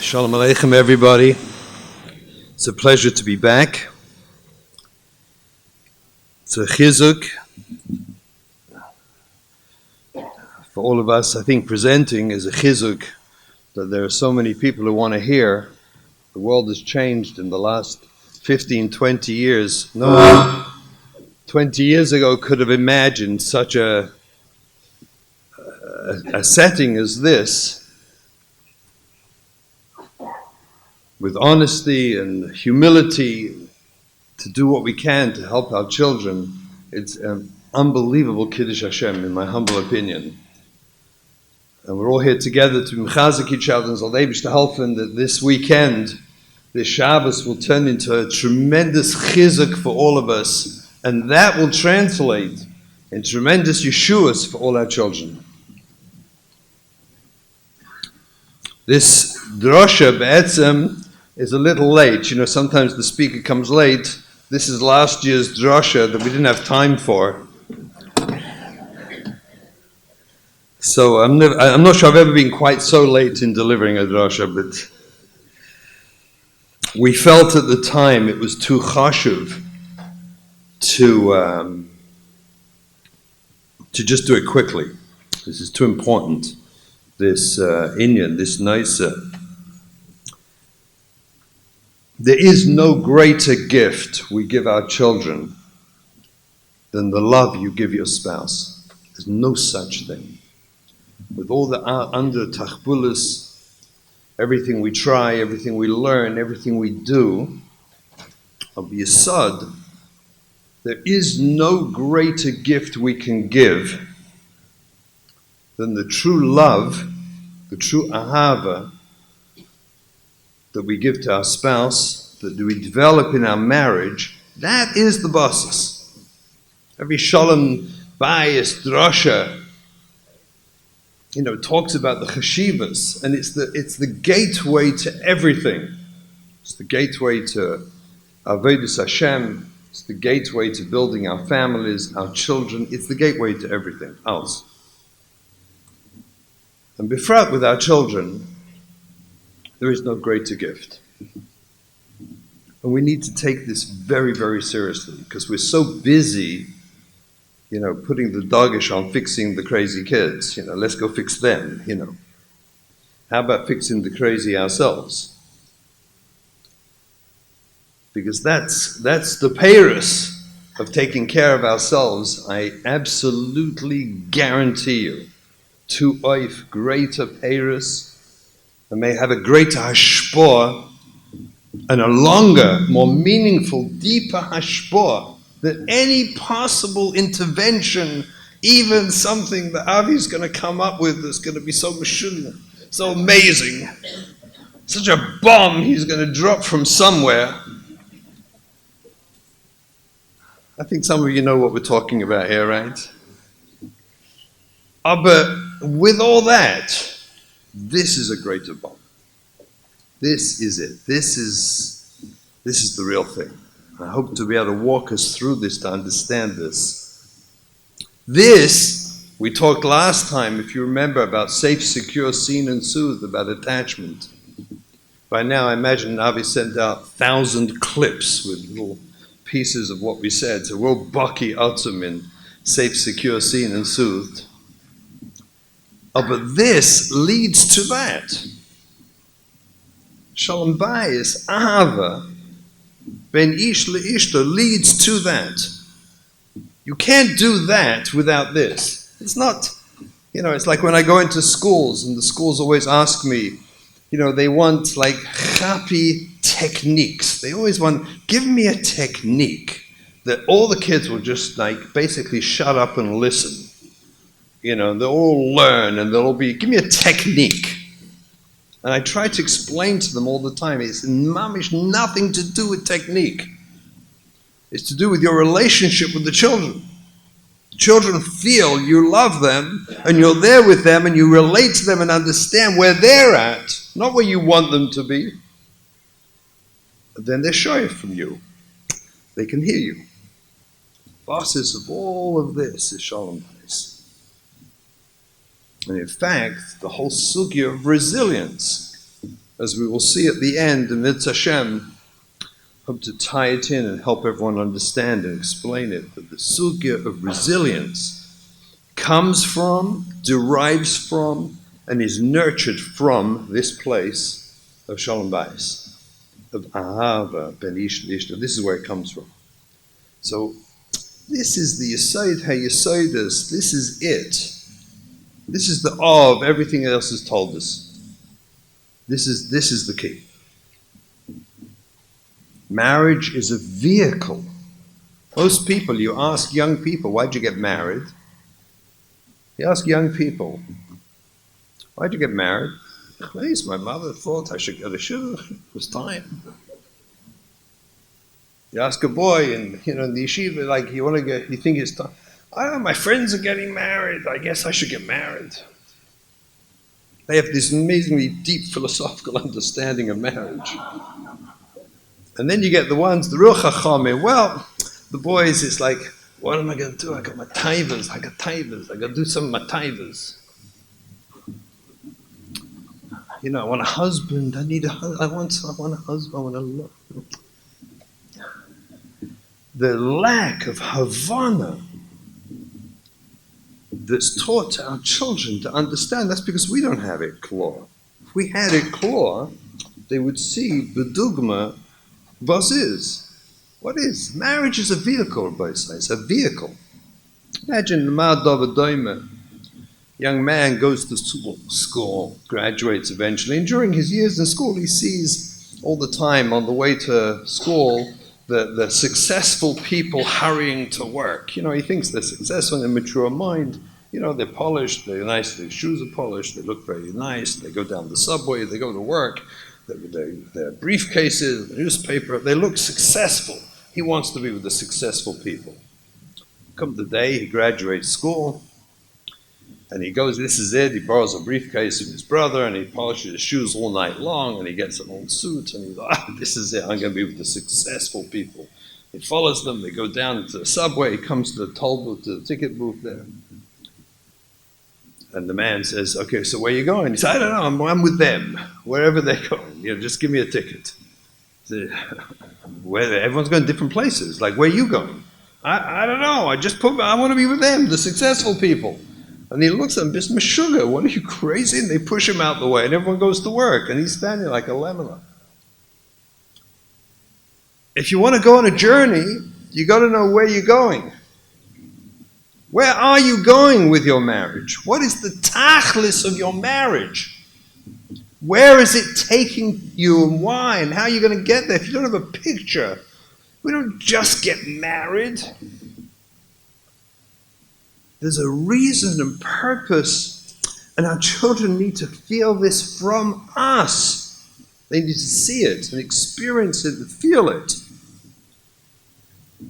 Shalom Aleichem, everybody. It's a pleasure to be back. It's a chizuk for all of us. I think presenting is a chizuk that there are so many people who want to hear. The world has changed in the last 15, 20 years. No one 20 years ago could have imagined such a setting as this, with honesty and humility, to do what we can to help our children. It's an unbelievable Kiddush Hashem, in my humble opinion. And we're all here together to mechazik each other and Zaldebish to helpen that this weekend, this Shabbos, will turn into a tremendous chizuk for all of us, and that will translate in tremendous yeshuas for all our children. This drosha be'etzem is a little late. You know, sometimes the speaker comes late. This is last year's drosha that we didn't have time for. So I'm not sure I've ever been quite so late in delivering a drosha, but we felt at the time it was too chashuv to just do it quickly. This is too important. This inyan, this naisa. There is no greater gift we give our children than the love you give your spouse. There's no such thing. With all the under tachbulas, everything we try, everything we learn, everything we do, of yesod, there is no greater gift we can give than the true love, the true ahava, that we give to our spouse, that we develop in our marriage. That is the basis. Every Shalom, Bayis, drosha, talks about the chashivas, and it's the gateway to everything. It's the gateway to avodas Hashem. It's the gateway to building our families, our children. It's the gateway to everything else. And befrat with our children, there is no greater gift. And we need to take this very, very seriously, because we're so busy, putting the dagesh on fixing the crazy kids. Let's go fix them, How about fixing the crazy ourselves? Because that's the peiros of taking care of ourselves. I absolutely guarantee you, to oif greater peiros, and may have a greater hashpor and a longer, more meaningful, deeper hashpor than any possible intervention, even something that Avi's going to come up with that's going to be so mashun, so amazing, such a bomb he's going to drop from somewhere. I think some of you know what we're talking about here, right? But with all that, this is a greater bomb. This is it. This is the real thing. I hope to be able to walk us through this, to understand this. This, we talked last time, if you remember, about safe, secure, seen and soothed, about attachment. By now, I imagine Avi sent out 1,000 clips with little pieces of what we said. So we'll baki atzum in safe, secure, seen and soothed. But this leads to that. Shalom Bayis, ahava, ben ish leishto, leads to that. You can't do that without this. It's not, it's like when I go into schools, and the schools always ask me, they want like happy techniques. They always want, give me a technique that all the kids will just like basically shut up and listen. They'll all learn, and they'll all be, give me a technique. And I try to explain to them all the time, it's mamish nothing to do with technique. It's to do with your relationship with the children. Children feel you love them, and you're there with them, and you relate to them and understand where they're at, not where you want them to be. But then they're shy from you. They can hear you. The basis of all of this is Shalom. And in fact, the whole sugya of resilience as we will see at the end, in Mitzvah Hashem, hope to tie it in and help everyone understand and explain it, that the sugya of resilience comes from, derives from, and is nurtured from this place of Shalom Bayis, of Ahava ben Ish L'Ishto. This is where it comes from. So this is the Yesod HaYesodas. This is it. This is the of everything else has told us. This is the key. Marriage is a vehicle. Most people, you ask young people, why'd you get married? You ask young people, why'd you get married? Please, my mother thought I should get a shidduch. It was time. You ask a boy in the yeshiva, like, you think it's time. I don't know, my friends are getting married. I guess I should get married. They have this amazingly deep philosophical understanding of marriage. And then you get the ones, the real chachamim. Well, the boys, it's like, what am I going to do? I got my taivas. I got to do some of my taivas. I want a husband. I want a husband. I want a love. The lack of Havana that's taught to our children to understand, that's because we don't have it claw. If we had it claw, they would see the dogma was is. What is? Marriage is a vehicle, Bayis. It's a vehicle. Imagine a young man goes to school, graduates eventually, and during his years in school he sees all the time on the way to school the successful people hurrying to work. He thinks they're successful in a mature mind. They're polished, they're nice, their shoes are polished, they look very nice, they go down the subway, they go to work, their briefcases, the newspaper, they look successful. He wants to be with the successful people. Come the day he graduates school, and he goes, this is it, he borrows a briefcase from his brother, and he polishes his shoes all night long, and he gets an old suit, and he's like, this is it, I'm going to be with the successful people. He follows them, they go down to the subway, he comes to the toll booth, to the ticket booth there. And the man says, okay, so where are you going? He says, I don't know, I'm with them, wherever they're going, just give me a ticket. Everyone's going different places, like, where are you going? I don't know, I want to be with them, the successful people. And he looks at them, Mr. Sugar, what are you crazy? And they push him out the way, and everyone goes to work, and he's standing like a lemon. If you want to go on a journey, you got to know where you're going. Where are you going with your marriage? What is the tachlis of your marriage? Where is it taking you, and why, and how are you going to get there? If you don't have a picture, we don't just get married. There's a reason and purpose, and our children need to feel this from us. They need to see it and experience it and feel it.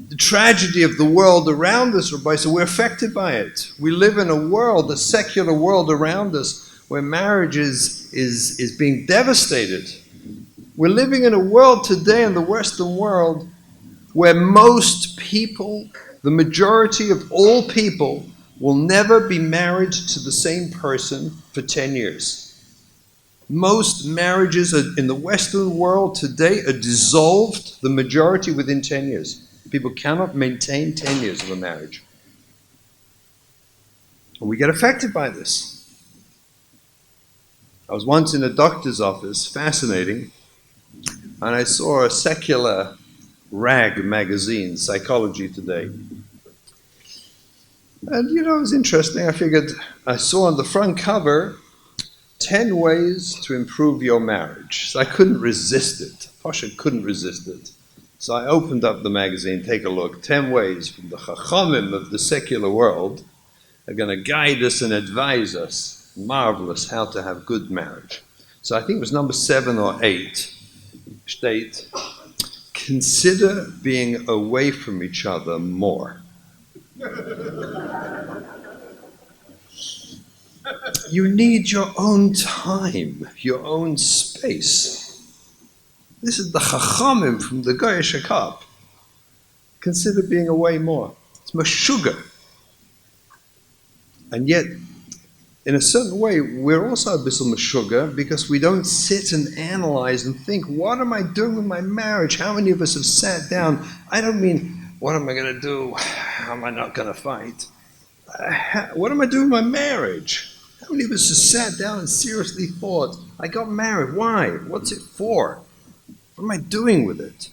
The tragedy of the world around us, Rabbi, so we're affected by it. We live in a world, a secular world around us, where marriage is being devastated. We're living in a world today in the Western world where most people, the majority of all people, will never be married to the same person for 10 years. Most marriages in the Western world today are dissolved, the majority within 10 years. People cannot maintain 10 years of a marriage. And we get affected by this. I was once in a doctor's office, fascinating, and I saw a secular rag magazine, Psychology Today. And it was interesting. I saw on the front cover 10 ways to improve your marriage. So I couldn't resist it. Pasha couldn't resist it. So I opened up the magazine, take a look. 10 ways from the chachamim of the secular world are going to guide us and advise us. Marvelous how to have good marriage. So I think it was number 7 or 8. State, consider being away from each other more. You need your own time, your own space. This is the chachamim from the Goyish Hakap. Consider being away more. It's mashuga. And yet, in a certain way, we're also a bissel meshuggah because we don't sit and analyze and think, what am I doing with my marriage? How many of us have sat down? I don't mean, what am I going to do? How am I not going to fight? What am I doing with my marriage? How many of us have sat down and seriously thought, I got married, why? What's it for? What am I doing with it?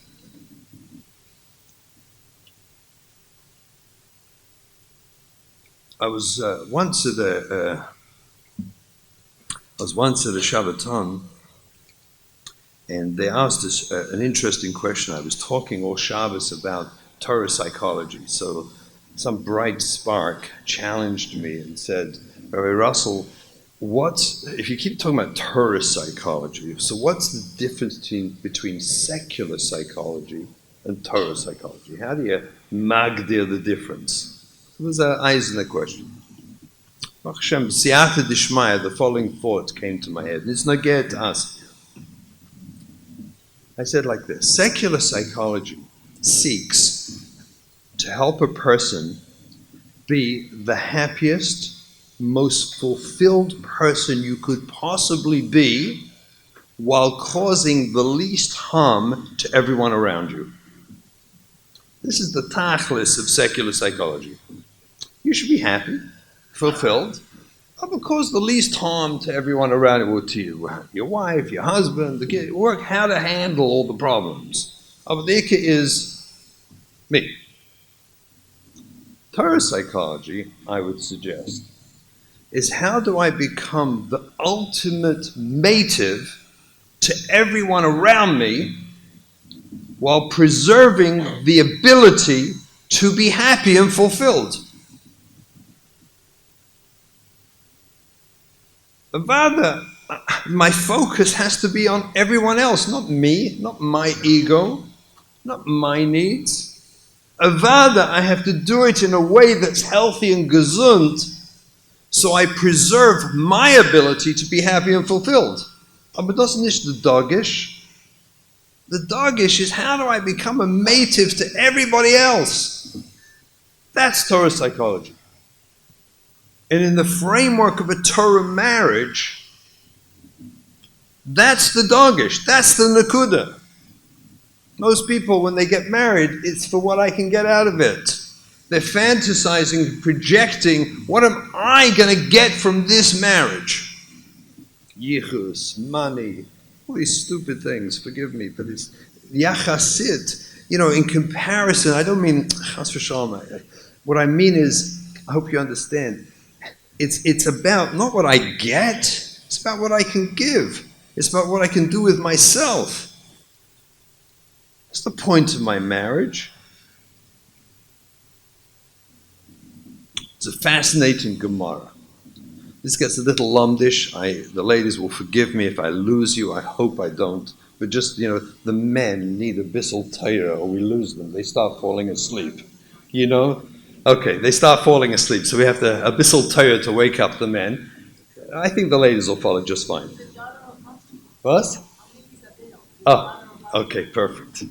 I was once at a Shabbaton, and they asked us an interesting question. I was talking all Shabbos about Torah psychology. So some bright spark challenged me and said, Rabbi Russell, if you keep talking about Torah psychology, so what's the difference between secular psychology and Torah psychology? How do you magdir the difference? It was an Eisner question. Baruch Hashem, Siyata Dishmaya, the following thought came to my head, and it's nageh to us. I said like this: secular psychology seeks to help a person be the happiest, most fulfilled person you could possibly be while causing the least harm to everyone around you. This is the tachlis of secular psychology. You should be happy, fulfilled, but cause the least harm to everyone around you, or to you, your wife, your husband, the kid. Work how to handle all the problems. But the ikka is me. Torah psychology, I would suggest, is how do I become the ultimate mative to everyone around me while preserving the ability to be happy and fulfilled. Avada, my focus has to be on everyone else, not me, not my ego, not my needs. Avada, I have to do it in a way that's healthy and gesund, so I preserve my ability to be happy and fulfilled. Aber das ist nicht the dogish. The dogish is how do I become a mative to everybody else? That's Torah psychology. And in the framework of a Torah marriage, that's the dogish, that's the nakuda. Most people, when they get married, it's for what I can get out of it. They're fantasizing, projecting, what am I going to get from this marriage? Yichus, money, all these stupid things, forgive me, but it's yachasit. In comparison, I don't mean chas v'shalom. What I mean is, I hope you understand, it's about not what I get, it's about what I can give. It's about what I can do with myself. That's the point of my marriage. It's a fascinating Gemara. This gets a little lumdish. The ladies will forgive me if I lose you. I hope I don't. But just, the men need a bissel Torah or we lose them. They start falling asleep. Okay, they start falling asleep. So we have a bissel Torah to wake up the men. I think the ladies will follow just fine. What? Oh, okay, perfect.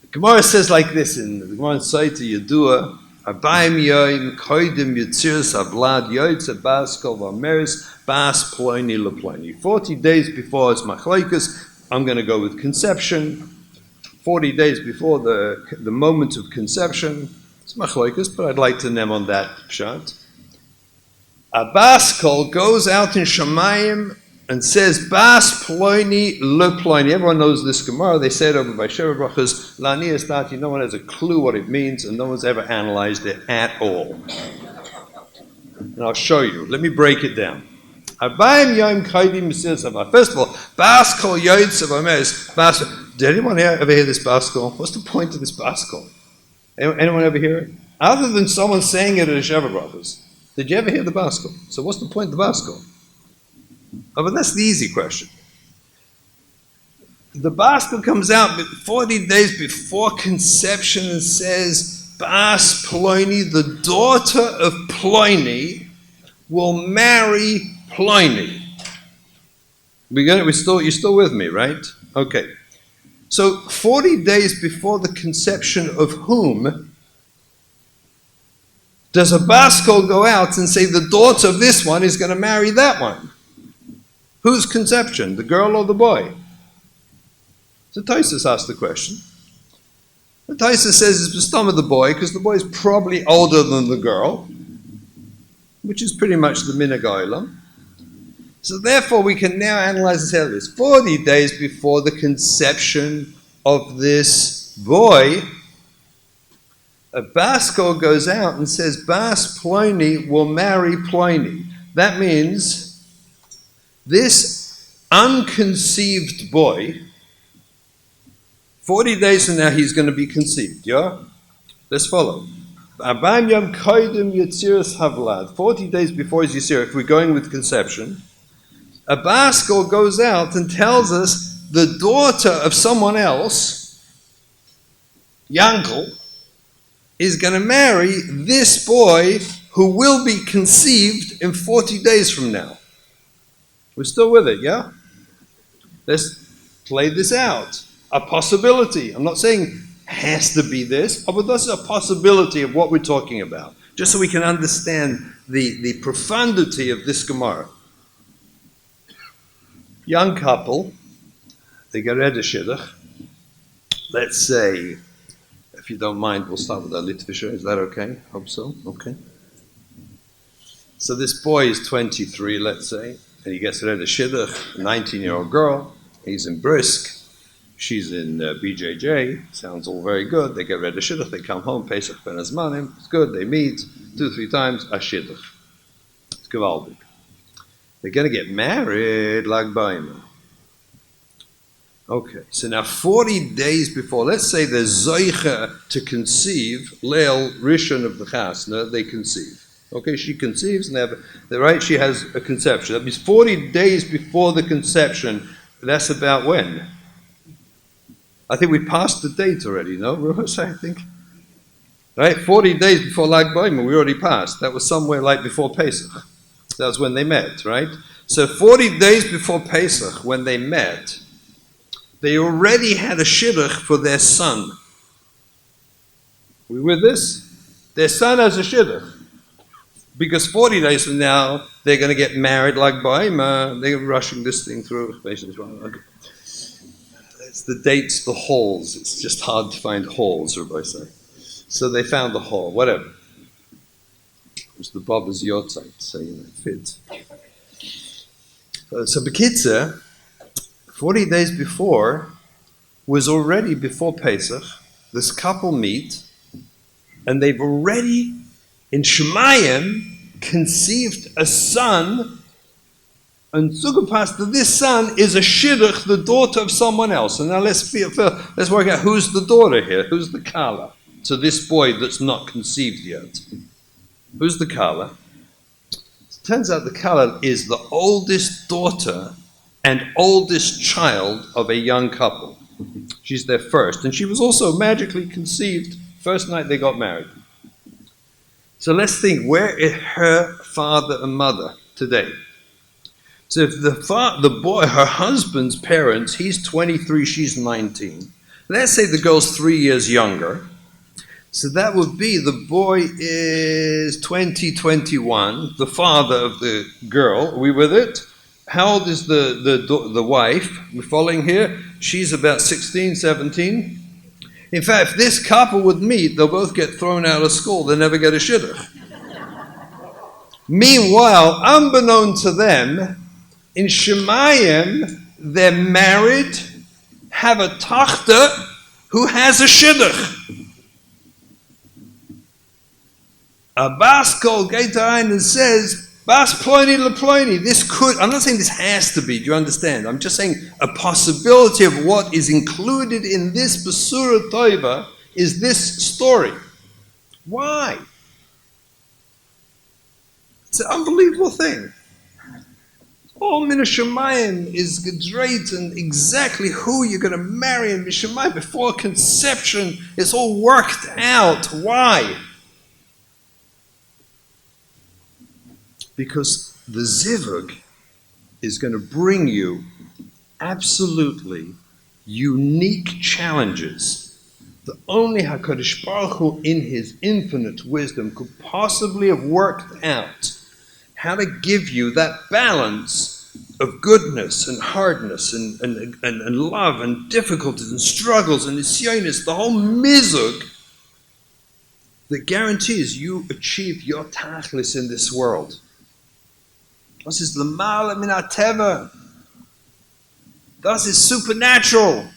The Gemara says like this in the Gemara Saita Yedua, Abayim yoim koidim yitzirus ablad yoytze bas kol v'ameris bas ploini leploini. 40 days before it's machlokes, I'm going to go with conception. 40 days before the moment of conception, it's machlokes, but I'd like to name on that pshat. A bas kol goes out in Shamayim and says, Bas ploini le ploini. Everyone knows this Gemara. They say it over by Sheva Brachas. Lani is that no one has a clue what it means, and no one's ever analyzed it at all. And I'll show you. Let me break it down. First of all, Bas kol yoytz of ames. Did anyone ever hear this Bas kol? What's the point of this Bas kol? Anyone ever hear it? Other than someone saying it at a Sheva Brachas. Did you ever hear the Bas kol? So what's the point of the Bas kol? Oh, but that's the easy question. The Bas kol comes out 40 days before conception and says, Bas Ploini, the daughter of Ploini, will marry Ploini. You're still with me, right? Okay. So 40 days before the conception of whom? Does a baskol go out and say the daughter of this one is going to marry that one? Whose conception, the girl or the boy? So Tosfos asked the question. The Tosfos says it's the stomach of the boy because the boy is probably older than the girl, which is pretty much the minhag olam. So therefore we can now analyze this how it is. 40 days before the conception of this boy, a baskol goes out and says, Bas Pliny will marry Pliny. That means this unconceived boy, 40 days from now he's going to be conceived, yeah? Let's follow. 40 days before his Yisirah, if we're going with conception, a baskol goes out and tells us the daughter of someone else, Yankel, is going to marry this boy who will be conceived in 40 days from now. We're still with it, yeah? Let's play this out. A possibility. I'm not saying has to be this, but that's a possibility of what we're talking about, just so we can understand the profundity of this Gemara. Young couple, they get rid of shidduch. Let's say, if you don't mind, we'll start with our Litvisher. Is that okay? Hope so. Okay. So this boy is 23, let's say, and he gets rid of shidduch, a 19-year-old girl. He's in Brisk. She's in BJJ. Sounds all very good. They get rid of shidduch. They come home. Pesach ben Azmanim. It's good. They meet 2-3 times. A shidduch. It's gewaldig. They're going to get married like Bayis. Okay, so now 40 days before, let's say they're zoicha to conceive, Leil Rishon of the Chasna, they conceive. Okay, she conceives, and she has a conception. That means 40 days before the conception, that's about when? I think we passed the date already, no? I think. Right, 40 days before Lag B'Omer, we already passed. That was somewhere like before Pesach. That was when they met, right? So 40 days before Pesach, when they met, they already had a shidduch for their son. We with this? Their son has a shidduch. Because 40 days from now, they're going to get married like B'Omer. They're rushing this thing through. It's the dates, the halls. It's just hard to find halls, Rabbi say. So they found the hall, whatever. It was the Baba's Yotzeit, so it fit. So Bekitzer, 40 days before, was already before Pesach. This couple meet, and they've already, in Shemayim, conceived a son, and Zugapas to this son is a shidduch, the daughter of someone else. And now let's work out who's the daughter here, who's the kala to this boy that's not conceived yet. Who's the kala? It turns out the kala is the oldest daughter and oldest child of a young couple. She's their first, and she was also magically conceived first night they got married. So let's think, where is her father and mother today? So if the boy, her husband's parents, he's 23, she's 19. Let's say the girl's 3 years younger. So that would be the boy is 21, the father of the girl. Are we with it? How old is the wife? We're following here. She's about 16, 17. In fact, if this couple would meet, they'll both get thrown out of school. They'll never get a shidduch. Meanwhile, unbeknown to them, in Shemayim, they're married, have a tachter who has a shidduch. A baskol Gaitarin and says, Bas Ploini LePloini. This could, I'm not saying this has to be, do you understand? I'm just saying a possibility of what is included in this Basura Toiva is this story. Why? It's an unbelievable thing. All Min HaShamayim is great and exactly who you're going to marry in Mishamayim before conception. It's all worked out. Why? Because the zivug is going to bring you absolutely unique challenges that only HaKadosh Baruch Hu in his infinite wisdom could possibly have worked out how to give you that balance of goodness and hardness and love and difficulties and struggles and nisyonis, the whole mizug that guarantees you achieve your tachlis in this world. Das ist l'mala min ha'teva. Das is supernatural.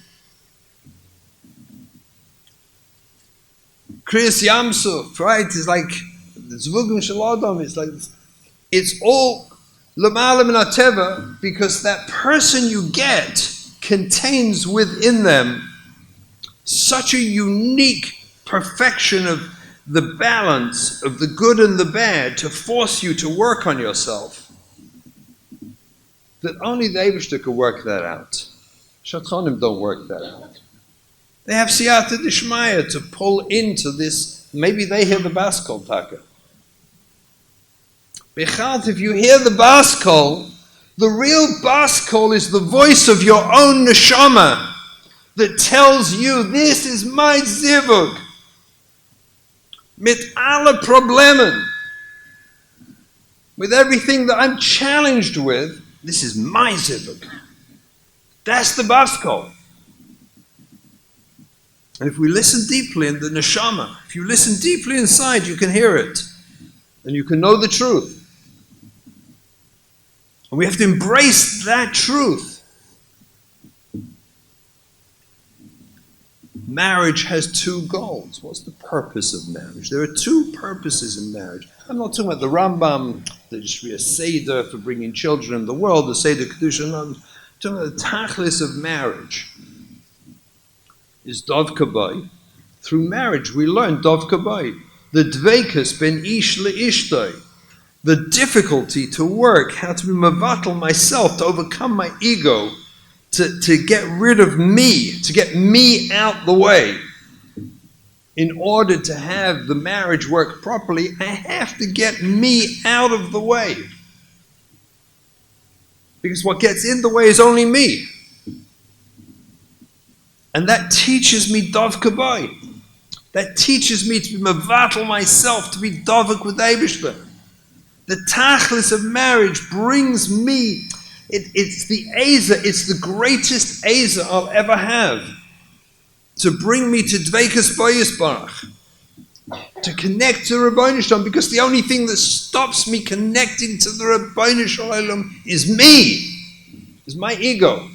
Kriyas Yamsuf, right? It's like the Zvugim Shel Adam. It's like it's all l'mala min ha'teva because that person you get contains within them such a unique perfection of the balance of the good and the bad to force you to work on yourself, that only the Eibishter can work that out. Shatchanim don't work that out. They have siyata d'shmaya to pull into this. Maybe they hear the baskol taka. Bechalt, if you hear the baskol, the real baskol is the voice of your own neshama that tells you, this is my zivug. Mit alle Problemen, with everything that I'm challenged with, this is my zivug. That's the baskol. And if we listen deeply in the neshama, if you listen deeply inside, you can hear it. And you can know the truth. And we have to embrace that truth. Marriage has two goals. What's the purpose of marriage? There are two purposes in marriage. I'm not talking about the Rambam, that there should be a Seder for bringing children in the world, the Seder Kedusha. No, I'm talking about the tachlis of marriage. Is Dovka Bay. Through marriage we learn Dovka Bay. The Dveikus ben ish le'ishtay. The difficulty to work, how to be mavatal myself, to overcome my ego, to get rid of me, to get me out the way. In order to have the marriage work properly, I have to get me out of the way. Because what gets in the way is only me. And that teaches me dovka bay. That teaches me to be mavatal myself, to be dovak with Eibishter. The tachlis of marriage brings me, it's the Eza, it's the greatest Eza I'll ever have. To bring me to Dveikus Bayis Barach. To connect to Rabbi Shalom, because the only thing that stops me connecting to the Rabbi Shalom is me. Is my ego.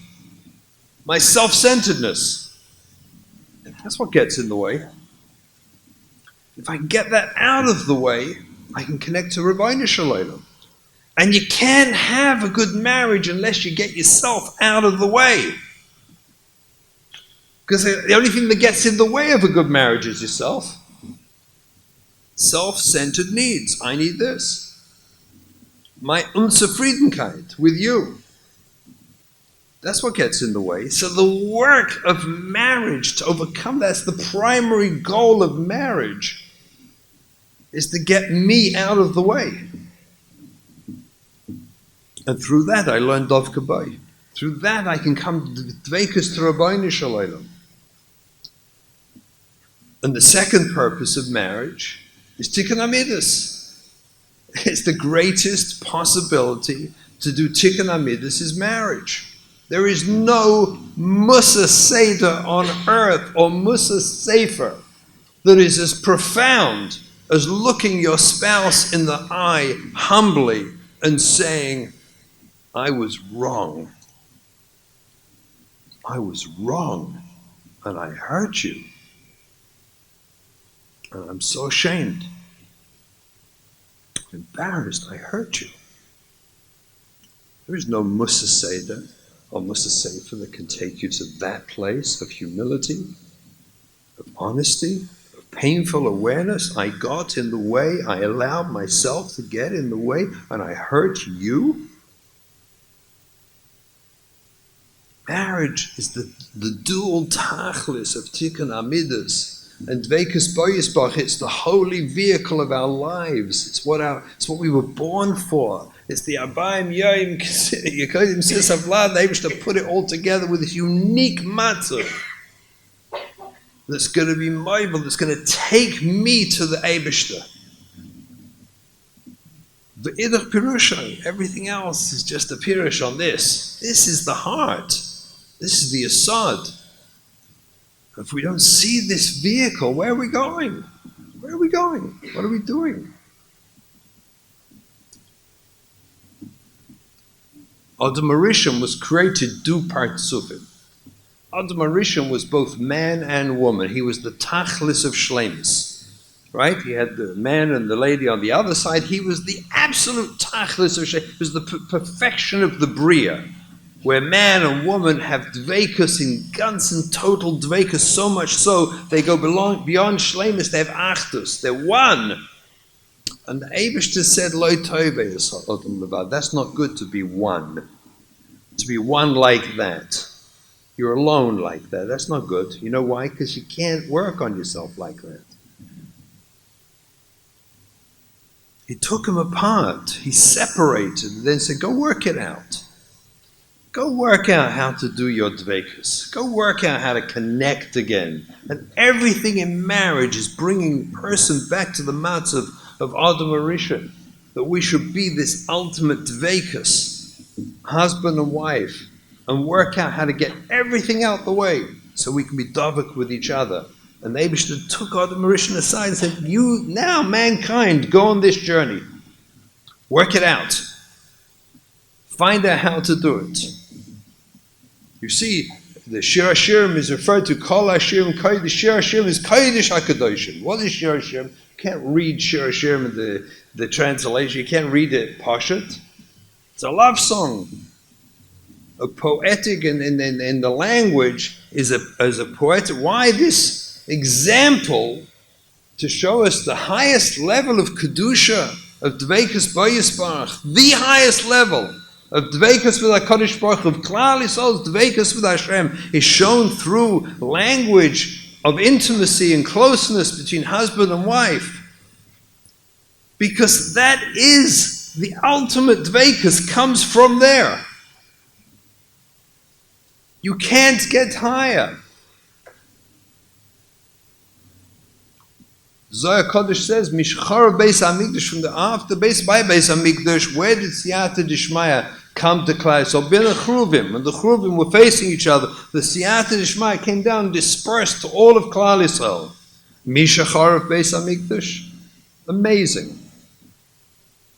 My self-centeredness. That's what gets in the way. If I get that out of the way, I can connect to Rabbi Shalom. And you can't have a good marriage unless you get yourself out of the way. Because the only thing that gets in the way of a good marriage is yourself. Self-centered needs. I need this. My Unzufriedenkeit with you. That's what gets in the way. So the work of marriage to overcome that's the primary goal of marriage, is to get me out of the way. And through that I learn Dovka Bay. Through that I can come to Dveikus to Rabbi Shalom. And the second purpose of marriage is Tikkun Amidus. It's the greatest possibility to do Tikkun Amidus is marriage. There is no Musa Seder on earth or Musa Sefer that is as profound as looking your spouse in the eye humbly and saying, I was wrong. I was wrong and I hurt you. And I'm so ashamed. I'm embarrassed, I hurt you. There is no Musa Seder or Musa Sefer that can take you to that place of humility, of honesty, of painful awareness. I got in the way, I allowed myself to get in the way, and I hurt you. Marriage is the dual tachlis of Tikkun Amidus. And Dveikus Bayis Barach, it's the holy vehicle of our lives. It's what we were born for. It's the Abayim Yoim Yekodim Sis Havlad, able to put it all together with this unique matzah. that's going to be mobile, that's going to take me to the Eibishter. The Idach Pirusha, everything else is just a Pirush on this. This is the heart. This is the Asad. If we don't see this vehicle, where are we going? Where are we going? What are we doing? Adam Arishon was created du partzufim. Adam Arishon was both man and woman. He was the tachlis of shleimus. Right? He had the man and the lady on the other side. He was the absolute tachlis of shleimus. He was the perfection of the bria, where man and woman have dveikus in ganz and total dveikus, so much so they go beyond shleimus. They have achdus. They're one. And the Eibishter said, "Lo tovei es ha'odam levad." That's not good to be one. To be one like that. You're alone like that. That's not good. You know why? Because you can't work on yourself like that. He took him apart. He separated and then said, go work it out. Go work out how to do your dveikus. Go work out how to connect again. And everything in marriage is bringing person back to the mats of Adam Arishon. That we should be this ultimate dveikus, husband and wife, and work out how to get everything out the way so we can be davik with each other. And the Eibishter took Adam Arishon aside and said, you, now mankind, go on this journey. Work it out. Find out how to do it. You see, the Shir HaShirim is referred to Kol HaShirim Kodesh. Shir HaShirim is Kodesh HaKadoshim. What is Shir HaShirim? You can't read Shir HaShirim in the translation. You can't read it Pashut. It's a love song. A poetic in the language is a poetic. Why this example? To show us the highest level of Kedusha, of Dveikus Bayis Baruch, the highest level of Dveikus with HaKadosh Baruch, of Klal Yisrael's Dveikus with Hashem, is shown through language of intimacy and closeness between husband and wife. Because that is the ultimate Dveikus, comes from there. You can't get higher. Zohar Kodesh says, Mishchar Beis HaMikdash, from the after Beis by Beis HaMikdash, where did Siyata Dishmaya come to Klal Yisrael? Bin Chruvim, when the Chruvim were facing each other, the Siyata Dishmaya came down and dispersed to all of Klal Yisrael. Mishchar Beis HaMikdash, amazing.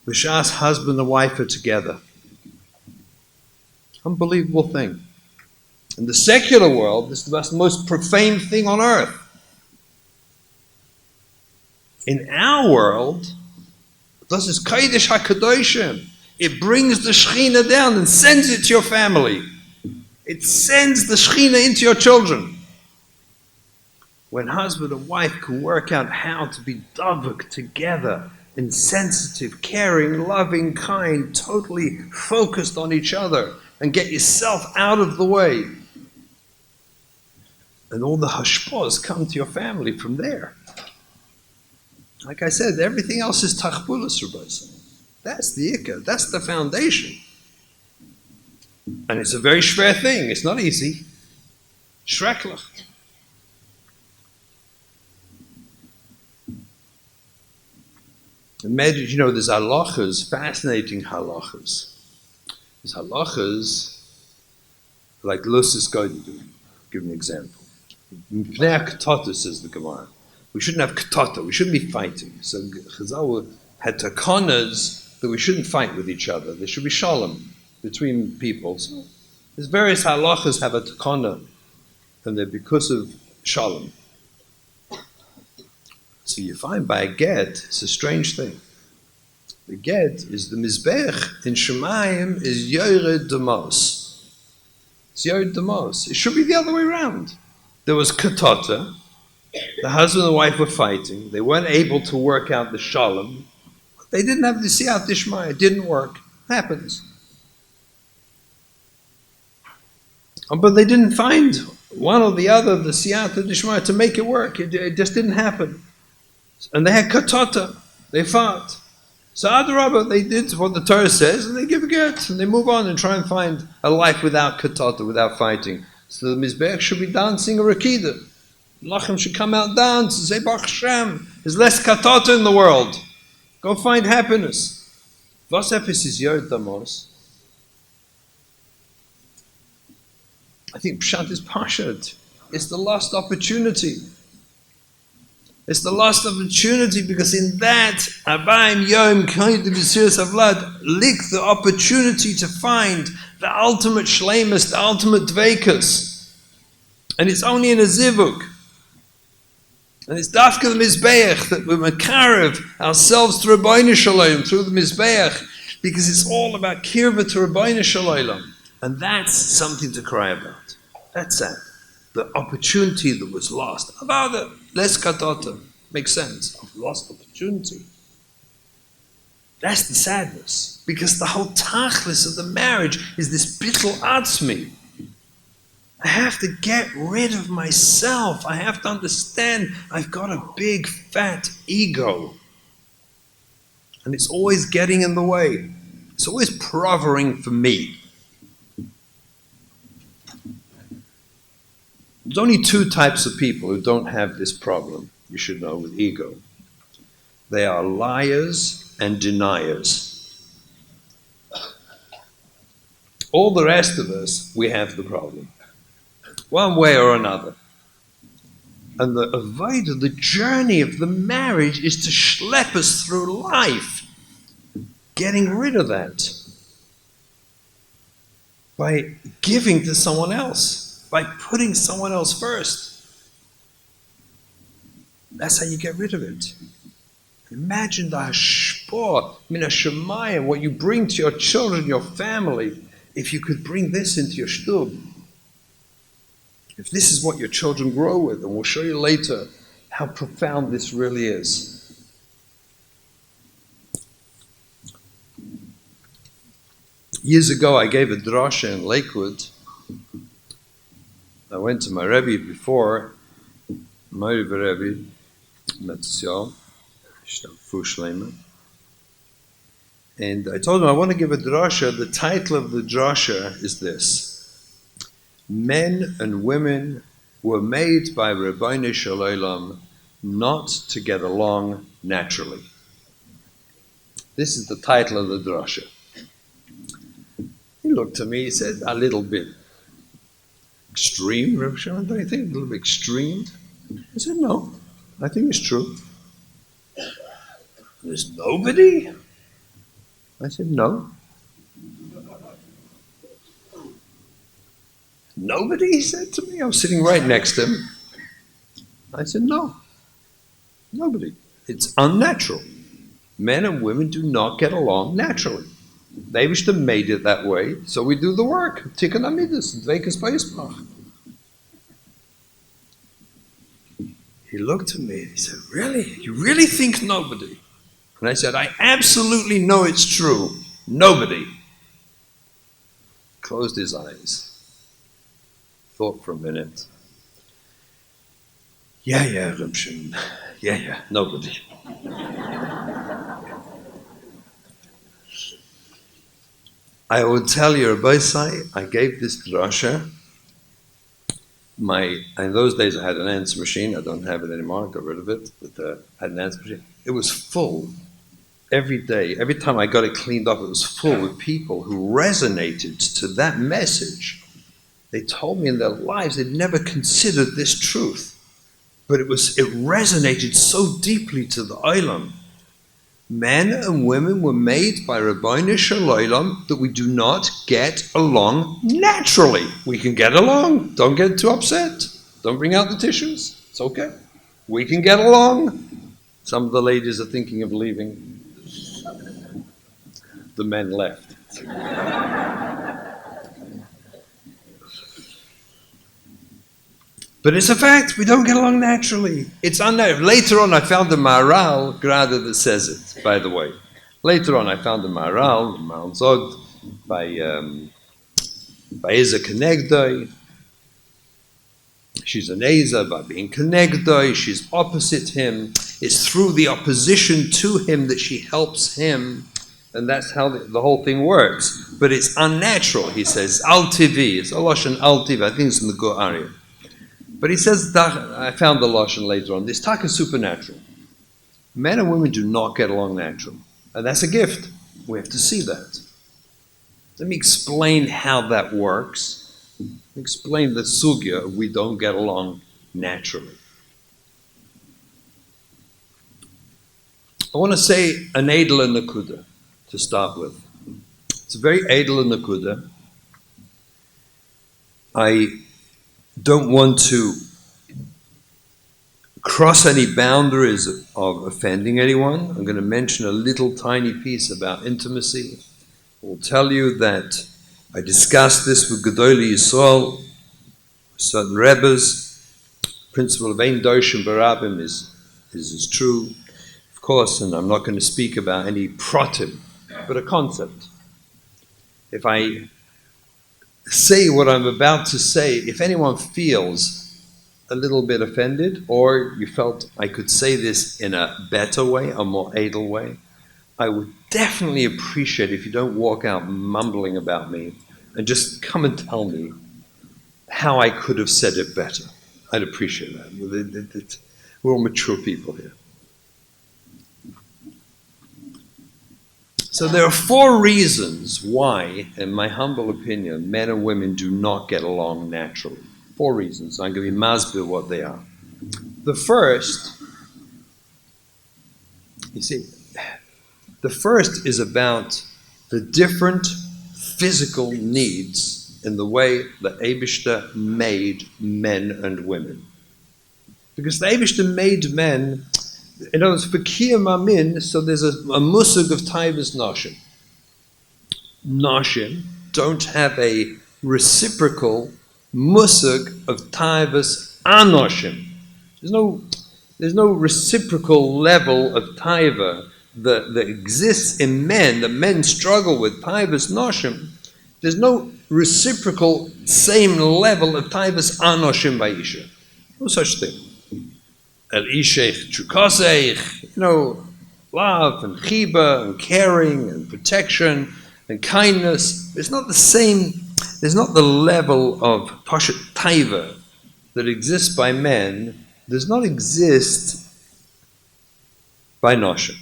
B'shas husband and wife are together. Unbelievable thing. In the secular world, this is the most profane thing on earth. In our world, this is Kodesh HaKadoshim. It brings the Shekhinah down and sends it to your family. It sends the Shekhinah into your children. When husband and wife can work out how to be davuk together, insensitive, caring, loving, kind, totally focused on each other, and get yourself out of the way. And all the hashpos come to your family from there. Like I said, everything else is tachbulas, Rabbi. That's the ikka. That's the foundation. And it's a very schwer thing. It's not easy. Schrecklich. Imagine, there's halachas, fascinating halachas. There's halachas like Lucis Godu. Give an example. Pnei Ketata, says the Gemara. We shouldn't have ketata. We shouldn't be fighting. So Chazal had takonas that we shouldn't fight with each other. There should be shalom between people. So there's various halachas have a takona, and they're because of shalom. So you find by a get, it's a strange thing. The get is the mizbech in Shemayim is yored demos. It's yored demos. It should be the other way around. There was ketata. The husband and wife were fighting. They weren't able to work out the shalom. They didn't have the siyat dishmaya. It didn't work. Happens. But they didn't find one or the other of the siyat dishmaya to make it work. It just didn't happen. And they had katata. They fought. So Adarabah, they did what the Torah says, and they give a get, and they move on and try and find a life without katata, without fighting. So the mizbech should be dancing a rakida. Lachem should come out down to say Baruch Hashem. There's less katata in the world. Go find happiness. Was etwas is Yod Damos? I think Pshat is Pashat. It's the lost opportunity. It's the lost opportunity because in that, Abayim Yom Kaid B'Siras Avlad, lik the opportunity to find the ultimate shleimus, the ultimate dveikus. And it's only in a zivuk. And it's dafka the Mizbeach that we're makarev ourselves to Rabbeinu Shalom through the Mizbeach because it's all about kirva to Rabbeinu Shalom. And that's something to cry about. That's sad. The opportunity that was lost. About the less katota. Makes sense. Of lost opportunity. That's the sadness. Because the whole tachlis of the marriage is this bittul atzmi. I have to get rid of myself. I have to understand I've got a big fat ego. And it's always getting in the way. It's always provering for me. There's only two types of people who don't have this problem, you should know, with ego. They are liars and deniers. All the rest of us, we have the problem. One way or another. And the avodah, the journey of the marriage is to schlep us through life, getting rid of that by giving to someone else. By putting someone else first. That's how you get rid of it. Imagine the hashpah, min hashamayim, what you bring to your children, your family, if you could bring this into your shtub. If this is what your children grow with, and we'll show you later how profound this really is. Years ago, I gave a drasha in Lakewood. I went to my Rabbi before, my Rabbi, and I told him I want to give a drasha. The title of the drasha is this: Men and women were made by Rabbeinu Shalom not to get along naturally. This is the title of the drasha. He looked at me, he said, a little bit extreme, Rabbi Shimon, don't you think? A little bit extreme? I said, no, I think it's true. There's nobody? I said, no. Nobody, he said to me. I was sitting right next to him. I said, no. Nobody. It's unnatural. Men and women do not get along naturally. They wish to made it that way, so we do the work. Tikkun amidus, dveikus bayis. He looked at me and he said, really? You really think nobody? And I said, I absolutely know it's true. Nobody. Closed his eyes. Thought for a minute. Yeah, Reb Shimon. Yeah, nobody. I would tell you, Rabbi, I gave this drasha. In those days I had an answer machine. I don't have it anymore. I got rid of it. But I had an answer machine. It was full every day. Every time I got it cleaned up, it was full with people who resonated to that message. They told me in their lives they'd never considered this truth. But it resonated so deeply to the Olam. Men and women were made by Rabbeinu Shalom that we do not get along naturally. We can get along. Don't get too upset. Don't bring out the tissues. It's okay. We can get along. Some of the ladies are thinking of leaving. The men left. But it's a fact, we don't get along naturally. It's unnatural. Later on I found a Maharal Grada that says it, by the way. Later on I found a Maharal Zod, by Eza Kenegdoi. She's an Eza by being Kenegdoi, she's opposite him. It's through the opposition to him that she helps him. And that's how the whole thing works. But it's unnatural, he says. Al-Tivi, it's Alosh and Al-Tivi, I think it's in the Go area. But he says, I found the Lashon later on, this talk is supernatural. Men and women do not get along naturally. And that's a gift. We have to see that. Let me explain how that works. Explain the sugya, we don't get along naturally. I want to say an edel nakuda to start with. It's a very edel nakuda. I don't want to cross any boundaries of offending anyone. I'm going to mention a little tiny piece about intimacy. I will tell you that I discussed this with Gedolei Yisrael, certain Rebbes. Principle of Ein Doshim Barabim is true, of course, and I'm not going to speak about any protim, but a concept. If I say what I'm about to say, if anyone feels a little bit offended, or you felt I could say this in a better way, a more edel way, I would definitely appreciate if you don't walk out mumbling about me and just come and tell me how I could have said it better. I'd appreciate that. We're all mature people here. So there are 4 reasons why, in my humble opinion, men and women do not get along naturally. 4 reasons. I'm going to be masbir what they are. The first, you see, the first is about the different physical needs in the way the Eibishter made men and women. Because the Eibishter made men, in other words, for kiyum amin, so there's a musug of taivas noshim. Noshim don't have a reciprocal musug of taivas anoshim. There's no reciprocal level of taiva that exists in men, that men struggle with, taivas noshim. There's no reciprocal same level of taivas anoshim by Isha. No such thing. El Ishech Chukaseich, love and chiba and caring and protection and kindness. There's not the same, there's not the level of Pashat Taiva that exists by men, does not exist by Noshim.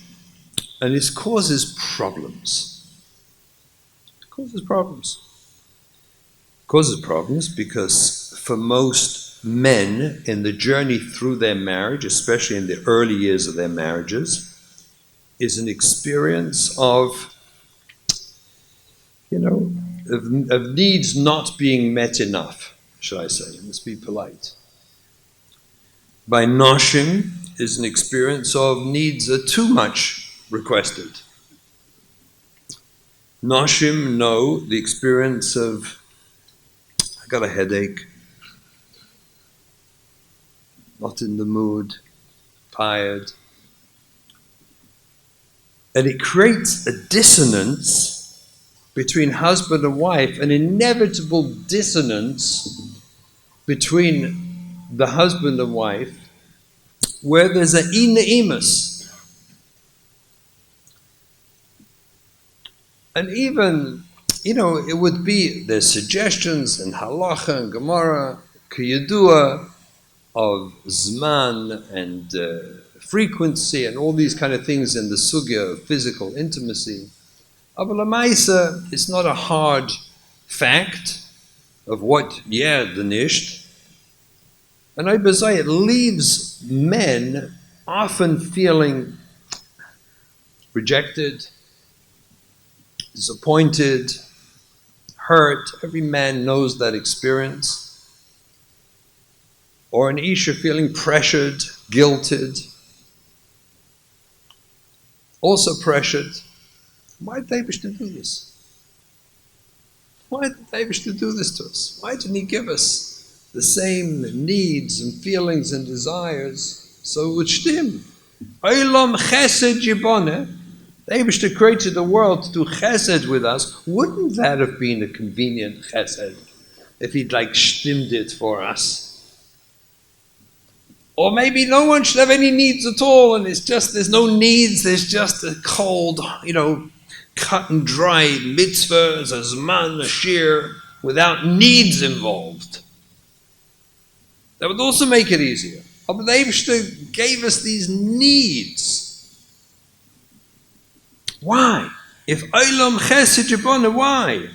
And this causes problems. It causes problems. It causes problems because for most men in the journey through their marriage, especially in the early years of their marriages, is an experience of needs not being met enough, should I say. Let's be polite. By noshim is an experience of needs are too much requested. Noshim know the experience of, I got a headache, not in the mood, tired. And it creates a dissonance between husband and wife, an inevitable dissonance between the husband and wife, where there's an inaimus. And even, it would be, there's suggestions in halacha and gemara, kiyadua, of zman and frequency and all these kind of things in the sugya of physical intimacy. Aval ha'maisa, it's not a hard fact of what, the nisht. And it leaves men often feeling rejected, disappointed, hurt. Every man knows that experience. Or an Isha feeling pressured, guilted, also pressured. Why did Eibishter do this? Why did Eibishter do this to us? Why didn't he give us the same needs and feelings and desires so it would stim? Olam chesed yiboneh. Eibishter created the world to do chesed with us. Wouldn't that have been a convenient chesed if he'd stimmed it for us? Or maybe no one should have any needs at all, and there's no needs, there's just a cold, cut and dry mitzvah, a zman, a shir, without needs involved. that would also make it easier. But the Eibishter gave us these needs. Why? If Olam Chesed Yibona, why?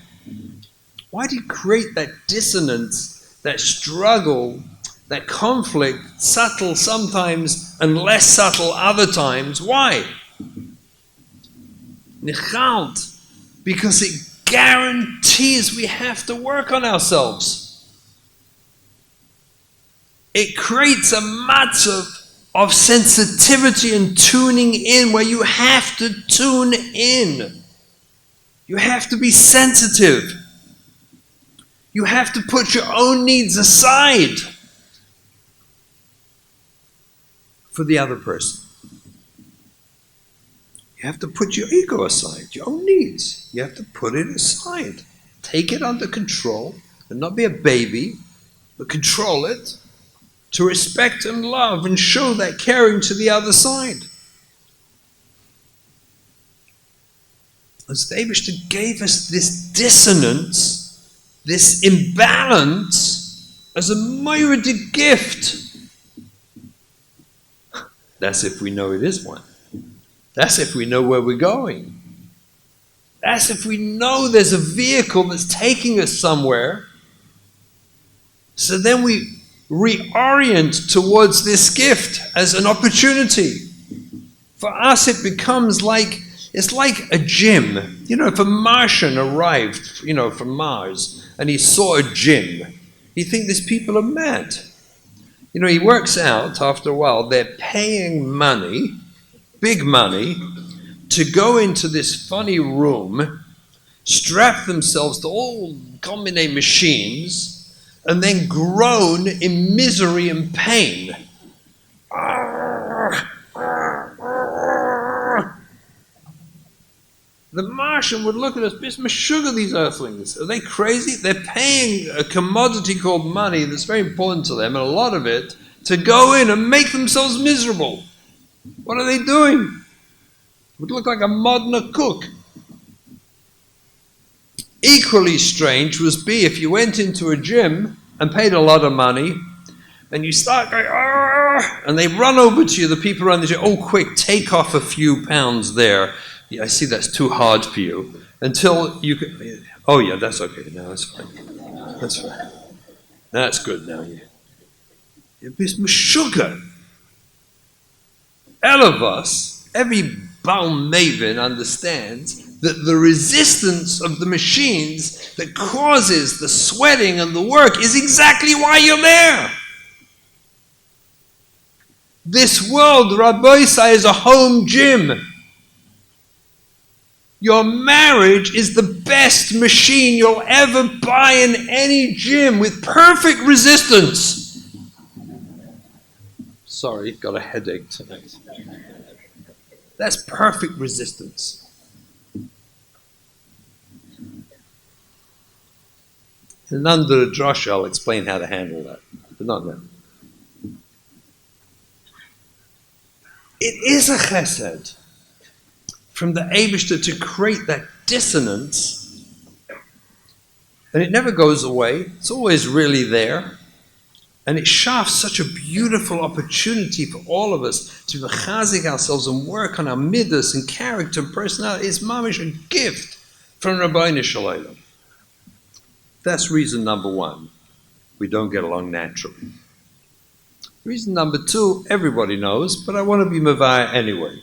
Why did he create that dissonance, that struggle, that conflict, subtle sometimes and less subtle other times? Why? Nichalt, because it guarantees we have to work on ourselves. It creates a matzav of sensitivity and tuning in where you have to tune in. You have to be sensitive. You have to put your own needs aside for the other person. You have to put your ego aside, your own needs. You have to put it aside. Take it under control and not be a baby, but control it to respect and love and show that caring to the other side. As the Eibishter gave us this dissonance, this imbalance, as a myriad gift. That's if we know it is one. That's if we know where we're going. That's if we know there's a vehicle that's taking us somewhere. So then we reorient towards this gift as an opportunity. For us it becomes like, it's like a gym. You know, if a Martian arrived, from Mars, and he saw a gym, he'd think these people are mad. He works out after a while, they're paying money, big money, to go into this funny room, strap themselves to all combination machines, and then groan in misery and pain. The Martian would look at us, sugar, these earthlings. Are they crazy? They're paying a commodity called money that's very important to them, and a lot of it, to go in and make themselves miserable. What are they doing? It would look like a modern cook. Equally strange would be if you went into a gym and paid a lot of money, and you start going, and they run over to you, the people around the gym, oh, quick, take off a few pounds there. Yeah, I see that's too hard for you. Until you can, oh yeah, that's okay, now that's fine. That's fine. That's good now, yeah. It's sugar. All of us, every Baal Maven understands that the resistance of the machines that causes the sweating and the work is exactly why you're there. This world, Rabbi is a home gym. Your marriage is the best machine you'll ever buy in any gym with perfect resistance. Sorry, got a headache tonight. That's perfect resistance. And under the drasha, I'll explain how to handle that, but not now. It is a chesed from the Eibishter to create that dissonance, and it never goes away. It's always really there, and it shafts such a beautiful opportunity for all of us to mechazik ourselves and work on our midas and character and personality. It's mamish a gift from Rabbi Shalom. That's reason number one. We don't get along naturally. Reason number two, everybody knows, but I want to be mavaya anyway.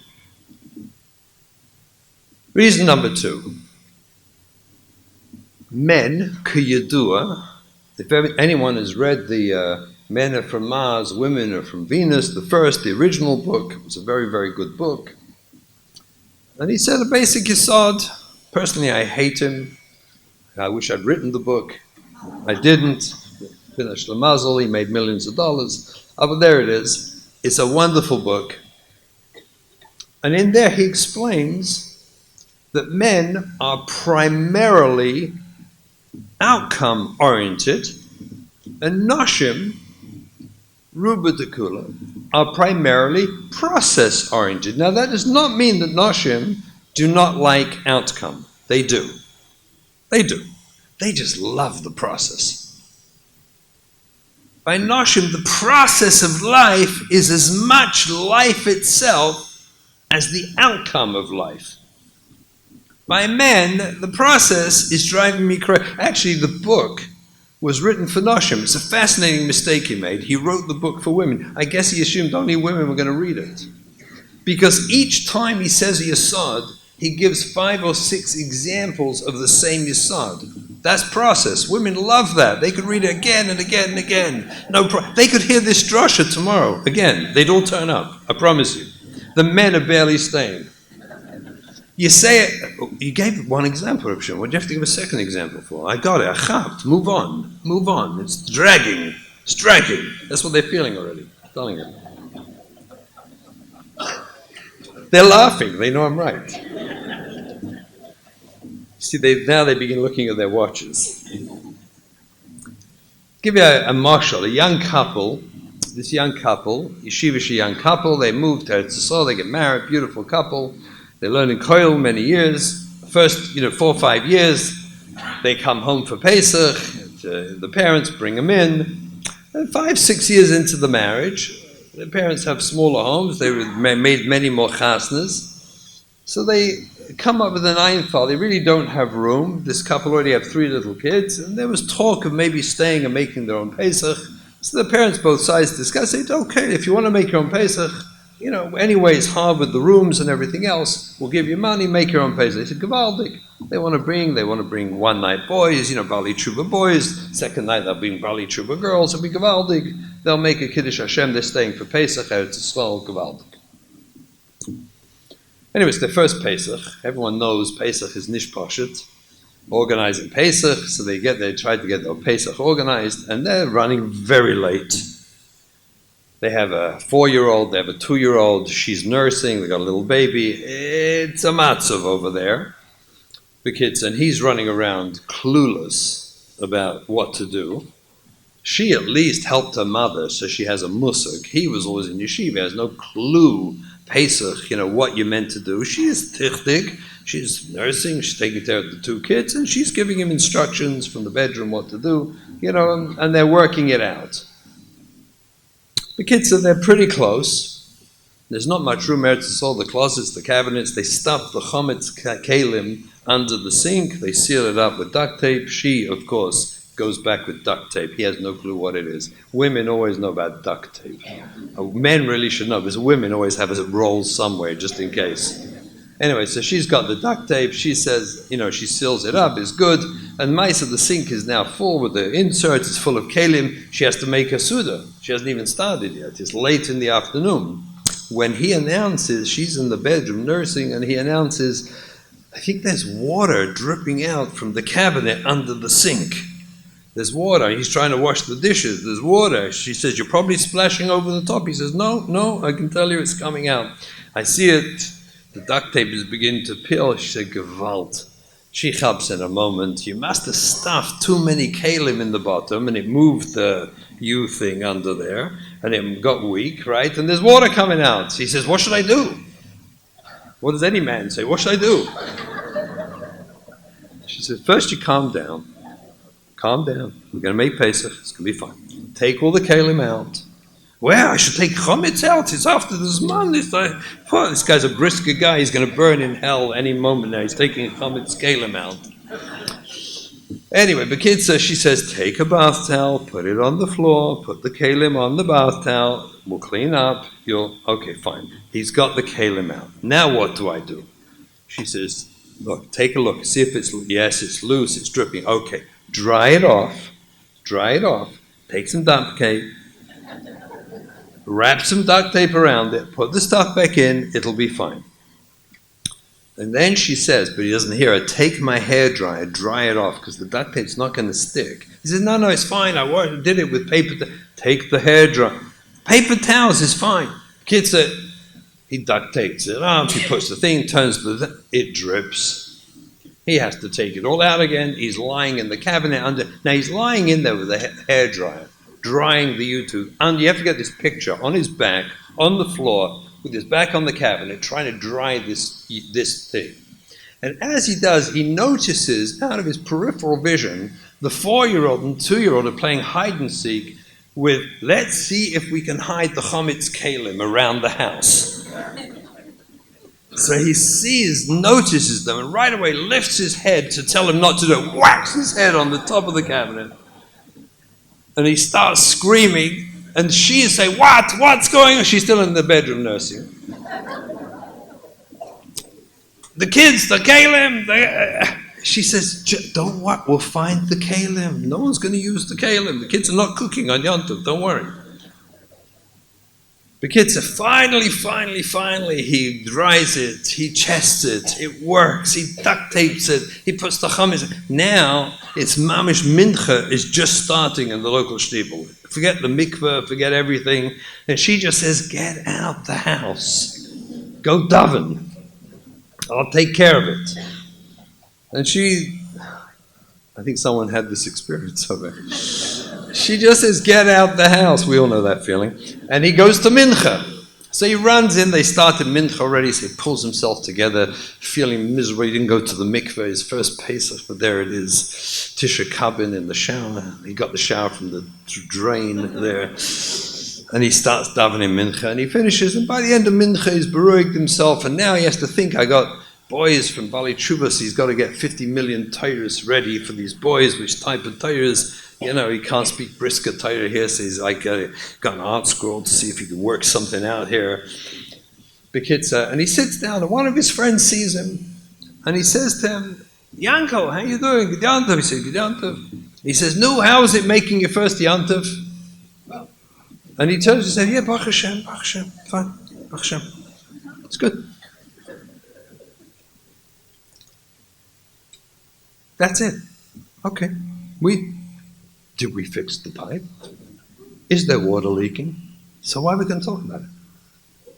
Reason number two, men, kiyadua, if anyone has read the Men Are From Mars, Women Are From Venus, the original book, it was a very, very good book. And he said a basic yesod. Personally, I hate him. I wish I'd written the book. I didn't. Finished the muzzle, he made millions of dollars. But there it is. It's a wonderful book. And in there he explains that men are primarily outcome-oriented, and Noshim, Ruba Dekula, are primarily process-oriented. Now that does not mean that Noshim do not like outcome. They do. They do. They just love the process. By Noshim, the process of life is as much life itself as the outcome of life. By men, the process is driving me crazy. Actually, the book was written for Noshim. It's a fascinating mistake he made. He wrote the book for women. I guess he assumed only women were going to read it. Because each time he says a yesod, he gives 5 or 6 examples of the same yesod. That's process. Women love that. They could read it again and again and again. They could hear this drasha tomorrow. Again, they'd all turn up. I promise you. The men are barely staying. You say it. You gave one example, Rabbi Shimon. What do you have to give a second example for? I got it. Achapt. Move on. Move on. It's dragging. It's dragging. That's what they're feeling already. I'm telling you. They're laughing. They know I'm right. See, now they begin looking at their watches. Give you a marshal, a young couple. This young couple, yeshivish young couple, they moved to Eretz Yisrael, they get married, beautiful couple. They learn in Koil many years. First, 4 or 5 years, they come home for Pesach. The parents bring them in. And 5, 6 years into the marriage, the parents have smaller homes. They made many more chasnas. So they come up with an einfall. They really don't have room. This couple already have 3 little kids. And there was talk of maybe staying and making their own Pesach. So the parents, both sides, discussed. They said, okay, if you want to make your own Pesach, anyway, it's hard with the rooms and everything else. We'll give you money, make your own Pesach. They said, Gavaldik. They want to bring one night boys, Bali Tshuva boys. Second night they'll bring Bali Tshuva girls. It'll be Gavaldik. They'll make a Kiddush Hashem. They're staying for Pesach. Eretz Yisrael, Gavaldik. Anyway, it's their first Pesach. Everyone knows Pesach is Nishpashet. Organizing Pesach. So they try to get their Pesach organized. And they're running very late. They have a 4-year-old, they have a 2-year-old, she's nursing, they got a little baby. It's a matzav over there. The kids, and he's running around clueless about what to do. She at least helped her mother, so she has a musag. He was always in yeshiva, has no clue, Pesach, what you're meant to do. She is tichtig, she's nursing, she's taking care of the 2 kids, and she's giving him instructions from the bedroom what to do, and they're working it out. The kids they're pretty close. There's not much room. Eretz Yisrael, the closets, the cabinets, they stuff the chometz kalim under the sink. They seal it up with duct tape. She, of course, goes back with duct tape. He has no clue what it is. Women always know about duct tape. Men really should know, because women always have a roll somewhere, just in case. Anyway, so she's got the duct tape. She says, she seals it up. It's good. And Maisa, the sink is now full with the inserts. It's full of kalim. She has to make a suda. She hasn't even started yet. It's late in the afternoon. When he announces, she's in the bedroom nursing, and he announces, I think there's water dripping out from the cabinet under the sink. There's water. He's trying to wash the dishes. There's water. She says, you're probably splashing over the top. He says, no, I can tell you it's coming out. I see it. The duct tape is beginning to peel. She said, Gewalt. She chaps in a moment. You must have stuffed too many kalim in the bottom, and it moved the U thing under there, and it got weak, right? And there's water coming out. He says, what should I do? What does any man say? What should I do? She says, first you calm down. Calm down. We're going to make Pesach. It's going to be fine. Take all the kalim out. Well, I should take chometz out. It's after the Zman. This guy's a brisker guy. He's going to burn in hell any moment now. He's taking chometz kalim out. Anyway, the kid says, she says, take a bath towel, put it on the floor, put the kalim on the bath towel. We'll clean up. Okay, fine. He's got the kalim out. Now what do I do? She says, look, take a look. See if it's loose. It's dripping. Okay, dry it off. Take some duct tape. Wrap some duct tape around it, put the stuff back in, it'll be fine. And then she says, but he doesn't hear her, take my hairdryer, dry it off, because the duct tape's not going to stick. He says, no, it's fine, I did it with paper. Take the hairdryer. Paper towels is fine. Kid said, he duct tapes it up, he puts the thing, it drips. He has to take it all out again. He's lying in the cabinet under. Now he's lying in there with a hairdryer, drying the YouTube. And you have to get this picture on his back, on the floor, with his back on the cabinet, trying to dry this thing. And as he does, he notices out of his peripheral vision, the 4-year-old and 2-year-old are playing hide and seek with, let's see if we can hide the chametz kalim around the house. So he notices them, and right away lifts his head to tell him not to do it, whacks his head on the top of the cabinet. And he starts screaming, and she is saying, what's going on? She's still in the bedroom nursing. The kids, the kalim, she says, don't worry, we'll find the kalim. No one's going to use the kalim. The kids are not cooking on Yom Tov, don't worry. The kids are finally, he dries it, he chests it, it works, he duct tapes it, he puts the chametz. Now, it's mamish mincha is just starting in the local shtibel. Forget the mikveh, forget everything. And she just says, get out the house. Go daven. I'll take care of it. And I think someone had this experience of it. She just says, get out the house. We all know that feeling. And he goes to mincha. So he runs in, they started mincha already, so he pulls himself together, feeling miserable. He didn't go to the mikveh, his first Pesach, but there it is, Tisha Kabin in the shower. He got the shower from the drain there. And he starts davening mincha, and he finishes, and by the end of mincha, he's beruhiged himself, and now he has to think, I got boys from Bali Chubas, he's got to get 50 million Torahs ready for these boys, which type of Torahs. He can't speak brisker Torah here, so he's like, got an art scroll to see if he can work something out here. And he sits down, and one of his friends sees him, and he says to him, Yanko, how you doing? Good Yom Tov. He said, Good Yom Tov. He says, no, how is it making your first Yom Tov? And he turns and says, yeah, Baruch Hashem, fine, Baruch Hashem. It's good. That's it. Okay. Did we fix the pipe? Is there water leaking? So why are we going to talk about it?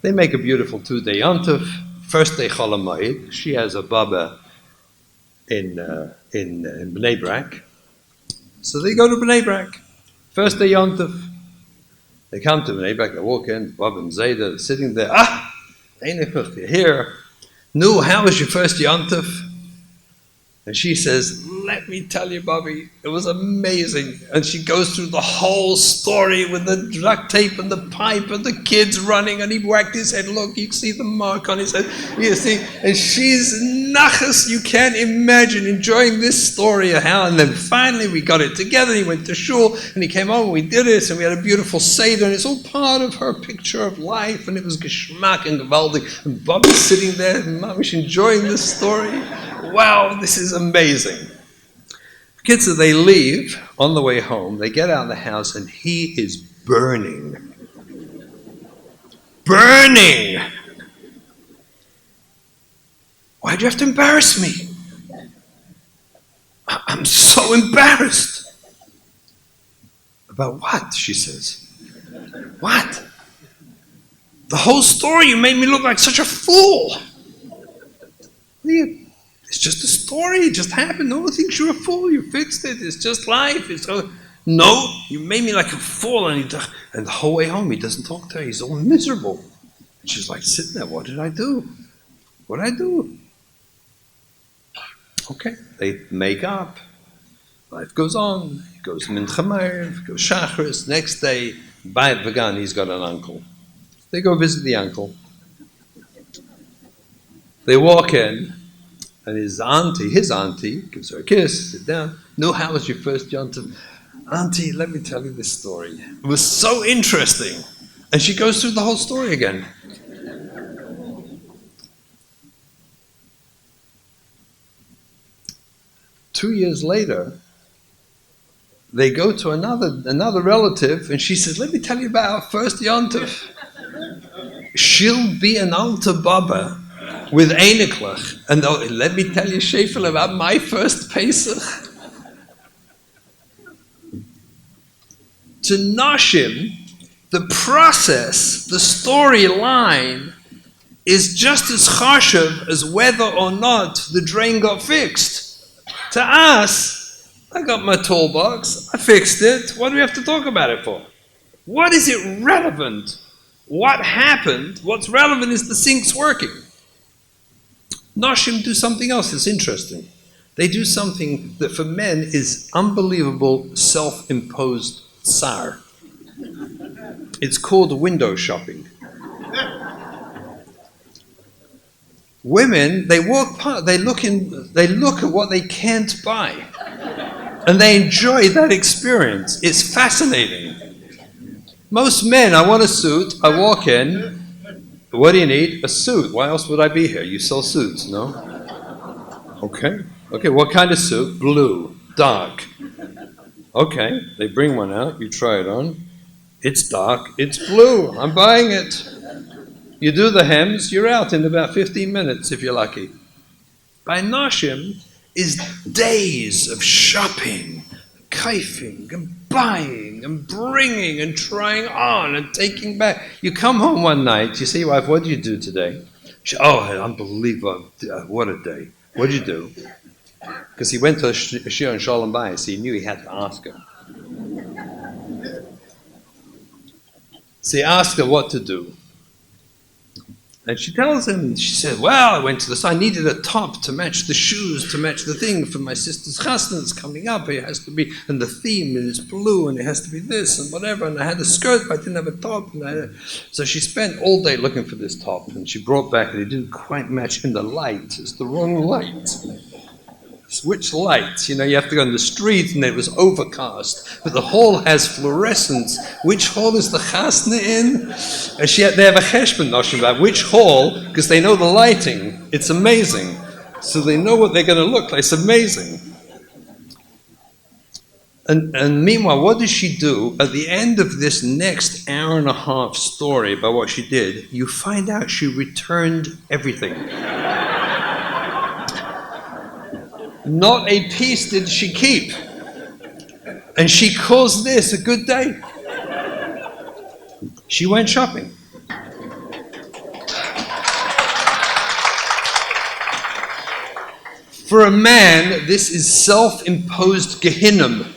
They make a beautiful 2-day Yom Tov. First day Chol HaMoed. She has a baba in Bnei Brak. So they go to Bnei Brak. First day Yom Tov. They come to Bnei Brak, they walk in, Baba and Zayda, they're sitting there. Einechach, you're here. Nu, how was your first Yom Tov? And she says, let me tell you, Bobby, it was amazing. And she goes through the whole story with the duct tape and the pipe and the kids running, and he whacked his head. Look, you see the mark on his head. You see, and she's nachas, you can't imagine, enjoying this story of how. And then finally we got it together. He went to shul, and he came over, we did it, and we had a beautiful seder, and it's all part of her picture of life, and it was geschmack and gewaldig. And Bobby's sitting there, mamish, enjoying this story. Wow, this is amazing. Kids, so they leave on the way home, they get out of the house, and he is burning. Burning! Why'd you have to embarrass me? I'm so embarrassed. About what? She says. What? The whole story, you made me look like such a fool. It's just a story. It just happened. No one thinks you're a fool. You fixed it. It's just life. No, you made me like a fool. And the whole way home, he doesn't talk to her. He's all miserable. And she's like sitting there. What did I do? What did I do? Okay, they make up. Life goes on. He goes Mincha Ma'ariv, goes Shachris. Next day, Bayit Vagan, he's got an uncle. They go visit the uncle. They walk in. And his auntie gives her a kiss, sit down. No, how was your first Yom Tov? Auntie, let me tell you this story. It was so interesting. And she goes through the whole story again. Two years later, they go to another relative, and she says, let me tell you about our first Yom Tov. She'll be an altar baba with Einiklach. And let me tell you, Shefel, about my first Pesach. To Nashim, the process, the storyline, is just as chashuv as whether or not the drain got fixed. To us, I got my toolbox, I fixed it, what do we have to talk about it for? What is it relevant? What happened? What's relevant is the sink's working. Nashim do something else that's interesting. They do something that for men is unbelievable self-imposed tsar. It's called window shopping. Women, they walk past, they look at what they can't buy. And they enjoy that experience. It's fascinating. Most men, I want a suit, I walk in, what do you need? A suit. Why else would I be here? You sell suits, no? Okay, what kind of suit? Blue, dark. Okay, they bring one out, you try it on. It's dark, it's blue, I'm buying it. You do the hems, you're out in about 15 minutes if you're lucky. By Nashim is days of shopping, kaifing, and buying, and bringing, and trying on, and taking back. You come home one night, you say, wife, what did you do today? She, unbelievable, what a day. What did you do? Because he went to a Shir and Shalom Bayis, so he knew he had to ask her. So he asked her what to do. And she tells him, she said, well, I went to the store, I needed a top to match the shoes, to match the thing for my sister's chasna that's coming up. It has to be, and the theme is blue, and it has to be this, and whatever. And I had a skirt, but I didn't have a top. So she spent all day looking for this top, and she brought back, and it didn't quite match in the light. It's the wrong light. Which light? You have to go in the street, and it was overcast. But the hall has fluorescence. Which hall is the chasna in? And they have a cheshbon notion about which hall, because they know the lighting. It's amazing. So they know what they're going to look like. It's amazing. And meanwhile, what does she do? At the end of this next hour and a half story about what she did, you find out she returned everything. Not a piece did she keep. And she calls this a good day. She went shopping. For a man, this is self-imposed Gehinnom.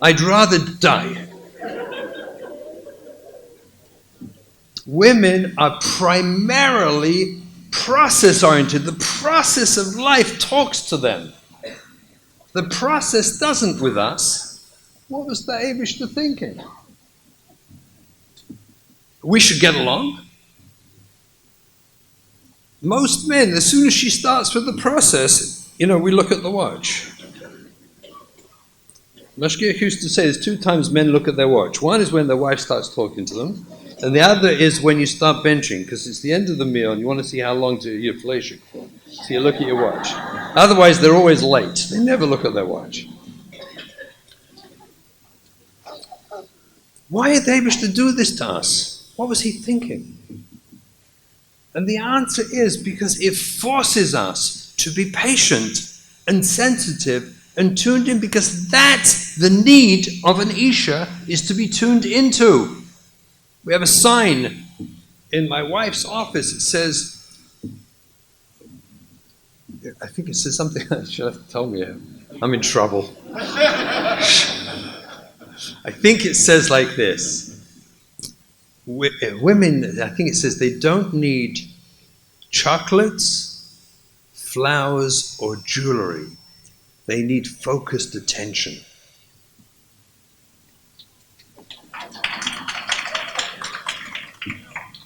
I'd rather die. Women are primarily process-oriented. The process of life talks to them. The process doesn't with us. What was the Eibishter thinking? We should get along. Most men, as soon as she starts with the process, we look at the watch. Mashgiach used to say there's 2 times men look at their watch. One is when their wife starts talking to them, and the other is when you start benching, because it's the end of the meal and you want to see how long you're fleshing for. So you look at your watch. Otherwise, they're always late. They never look at their watch. Why did Eibishter do this to us? What was he thinking? And the answer is because it forces us to be patient and sensitive and tuned in, because that's the need of an Isha, is to be tuned into. We have a sign in my wife's office. It says, I think it says something, she'll have to tell me, I'm in trouble. I think it says like this. Women, I think it says they don't need chocolates, flowers, or jewelry. They need focused attention.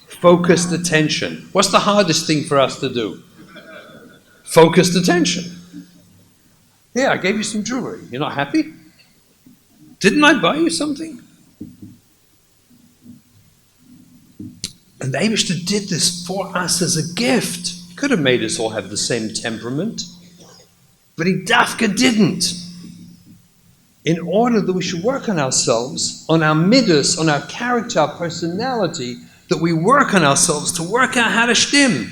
Focused attention. What's the hardest thing for us to do? Focused attention. Yeah, I gave you some jewelry. You're not happy? Didn't I buy you something? And the Eibishter did this for us as a gift. He could have made us all have the same temperament. But he dafka didn't. In order that we should work on ourselves, on our midas, on our character, our personality, that we work on ourselves to work out how to shtim.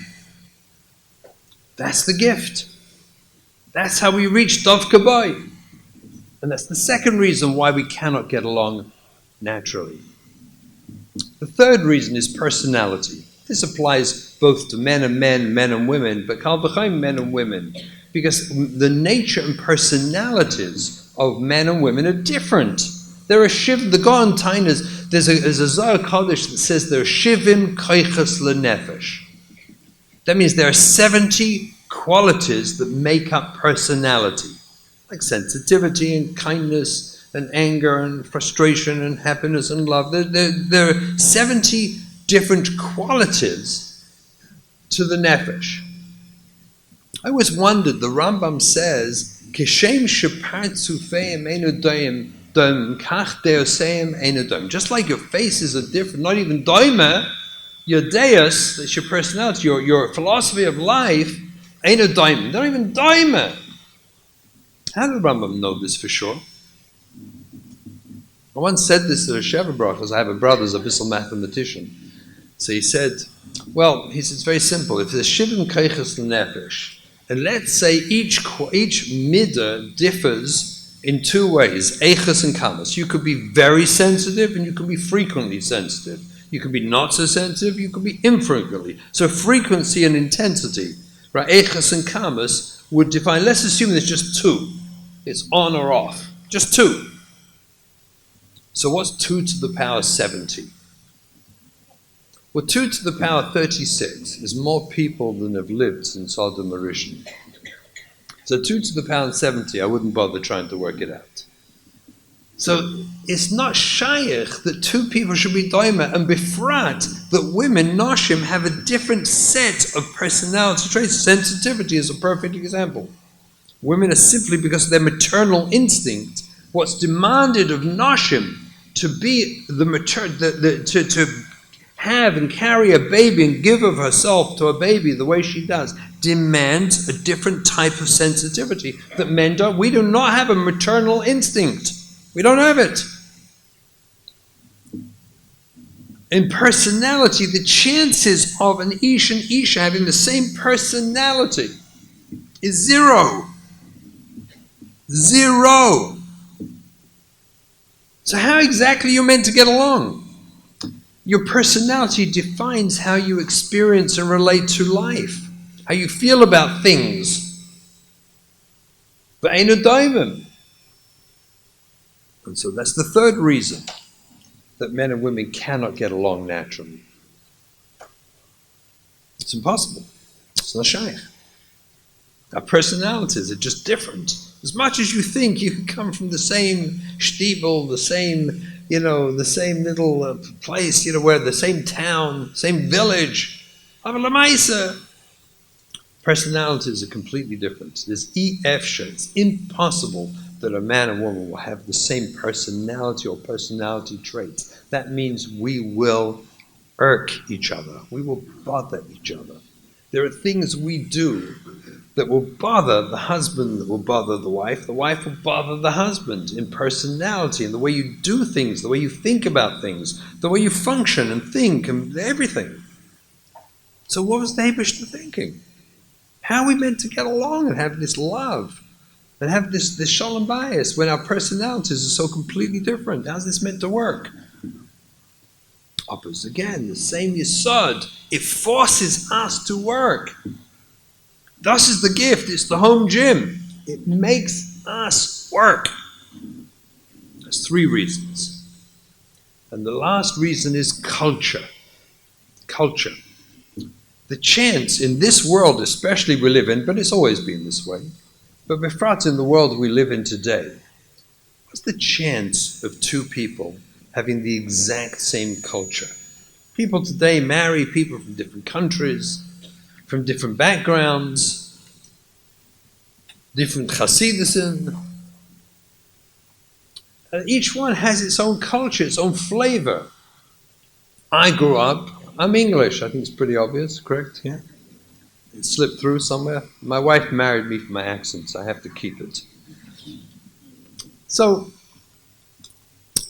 That's the gift. That's how we reach Dov Kabbai. And that's the second reason why we cannot get along naturally. The third reason is personality. This applies both to men and women, but kal v'chaim men and women. Because the nature and personalities of men and women are different. There are the Gaon Tainas, there's a Zohar Kodesh that says there are shivim koiches lenefesh. That means there are 70 qualities that make up personality, like sensitivity and kindness and anger and frustration and happiness and love. There are 70 different qualities to the nefesh. I always wondered, the Rambam says, Kishem shepartzufeim einu doim kach deoseim einu doim. Just like your faces are different, not even doima, your deus, that's your personality, your philosophy of life, einu doim. Not even doima. How did the Rambam know this for sure? I once said this to a Sheva Brachos. I have a brother who's a Bissel mathematician. So he said, it's very simple. If there's Shivim Keiches L'Nefesh, and let's say each midah differs in two ways, Eiches and Kamas. You could be very sensitive and you could be frequently sensitive. You could be not so sensitive, you could be infrequently. So frequency and intensity, right? Eiches and Kamas would define, let's assume there's just two. It's on or off. Just two. So what's 2 to the power 70? Well, 2 to the power 36 is more people than have lived since Sodom and Rishon. So 2 to the power 70, I wouldn't bother trying to work it out. So it's not shaykh that two people should be doima, and befrat that women, noshim, have a different set of personality traits. Sensitivity is a perfect example. Women are simply, because of their maternal instinct, what's demanded of noshim to be to have and carry a baby and give of herself to a baby the way she does, demands a different type of sensitivity that men don't. We do not have a maternal instinct. We don't have it. In personality, the chances of an ish and isha having the same personality is zero. Zero. So how exactly are you meant to get along? Your personality defines how you experience and relate to life, how you feel about things. But ain't a daimim. And so that's the third reason that men and women cannot get along naturally. It's impossible. It's not shaykh. Our personalities are just different. As much as you think you can come from the same shtibel, the same little place, where the same town, same village. Personalities are completely different. There's efsha. It's impossible that a man and woman will have the same personality or personality traits. That means we will irk each other. We will bother each other. There are things we do that will bother the husband, that will bother the wife will bother the husband in personality, in the way you do things, the way you think about things, the way you function and think and everything. So what was the Hebishter thinking? How are we meant to get along and have this love and have this Shalom Bayis when our personalities are so completely different? How's this meant to work? Opposite again, the same Yesod. It forces us to work. Thus is the gift. It's the home gym. It makes us work. There's 3 reasons. And the last reason is culture. Culture. The chance in this world, especially we live in, but it's always been this way, but befrat in the world we live in today, what's the chance of 2 people having the exact same culture? People today marry people from different countries, from different backgrounds, different chassidusim. And each one has its own culture, its own flavor. I grew up, I'm English, I think it's pretty obvious, correct? Yeah? It slipped through somewhere. My wife married me for my accent, so I have to keep it. So,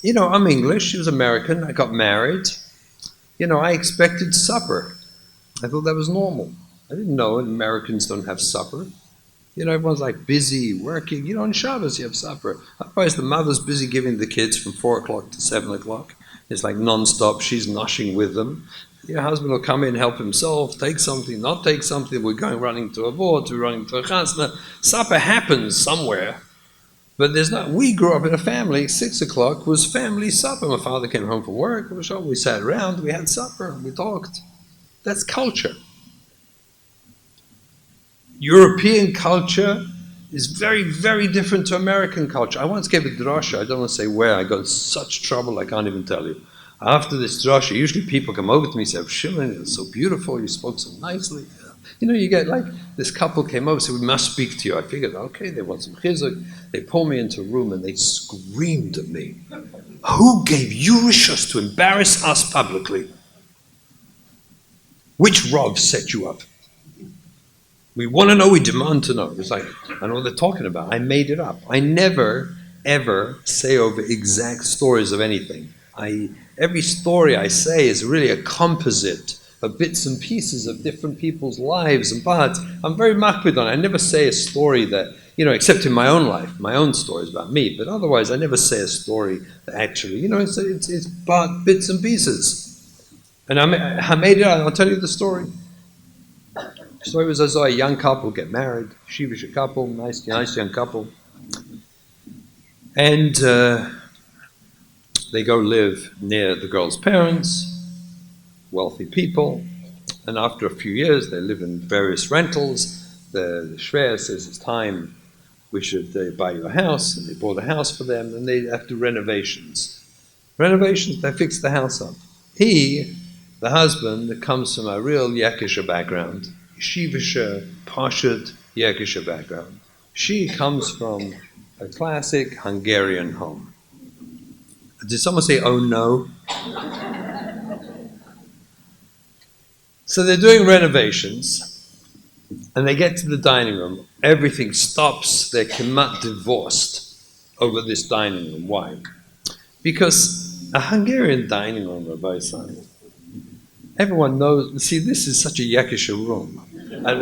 I'm English, she was American, I got married. I expected supper. I thought that was normal. I didn't know Americans don't have supper. Everyone's like busy, working. On Shabbos you have supper. Otherwise the mother's busy giving the kids from 4 o'clock to 7 o'clock. It's like non-stop, she's noshing with them. Your husband will come in, help himself, take something, not take something. We're going running to a board, we're running to a chasna. Supper happens somewhere. But we grew up in a family, 6 o'clock was family supper. My father came home from work, we sat around, we had supper, we talked. That's culture. European culture is very, very different to American culture. I once gave a drasha, I don't want to say where, I got in such trouble I can't even tell you. After this drasha, usually people come over to me and say, Shimon, it's so beautiful, you spoke so nicely. You know, you get like, this couple came over and said, we must speak to you. I figured, okay, they want some chizuk. They pulled me into a room and they screamed at me. Who gave you rishus to embarrass us publicly? Which Rav set you up? We want to know, we demand to know. It's like, I know what they're talking about. I made it up. I never, ever say over exact stories of anything. Every story I say is really a composite of bits and pieces of different people's lives and parts. I'm very makpid on it. I never say a story that, except in my own life, my own stories about me, but otherwise I never say a story that actually, it's bits and pieces. And I made it up. I'll tell you the story. The story was I saw a young couple get married, Shivish couple, nice young couple. And they go live near the girl's parents, wealthy people, and after a few years they live in various rentals. The shver says it's time, we should buy you a house, and they bought a house for them, and they have to do renovations. They fix the house up. He, the husband, comes from a real Yekisha background, Yeshivisha, Pashut, Yekisha background. She comes from a classic Hungarian home. Did someone say, oh no? So they're doing renovations, and they get to the dining room. Everything stops. They're kemat divorced over this dining room. Why? Because a Hungarian dining room, Rabbi, everyone knows. See, this is such a Yekisha room. And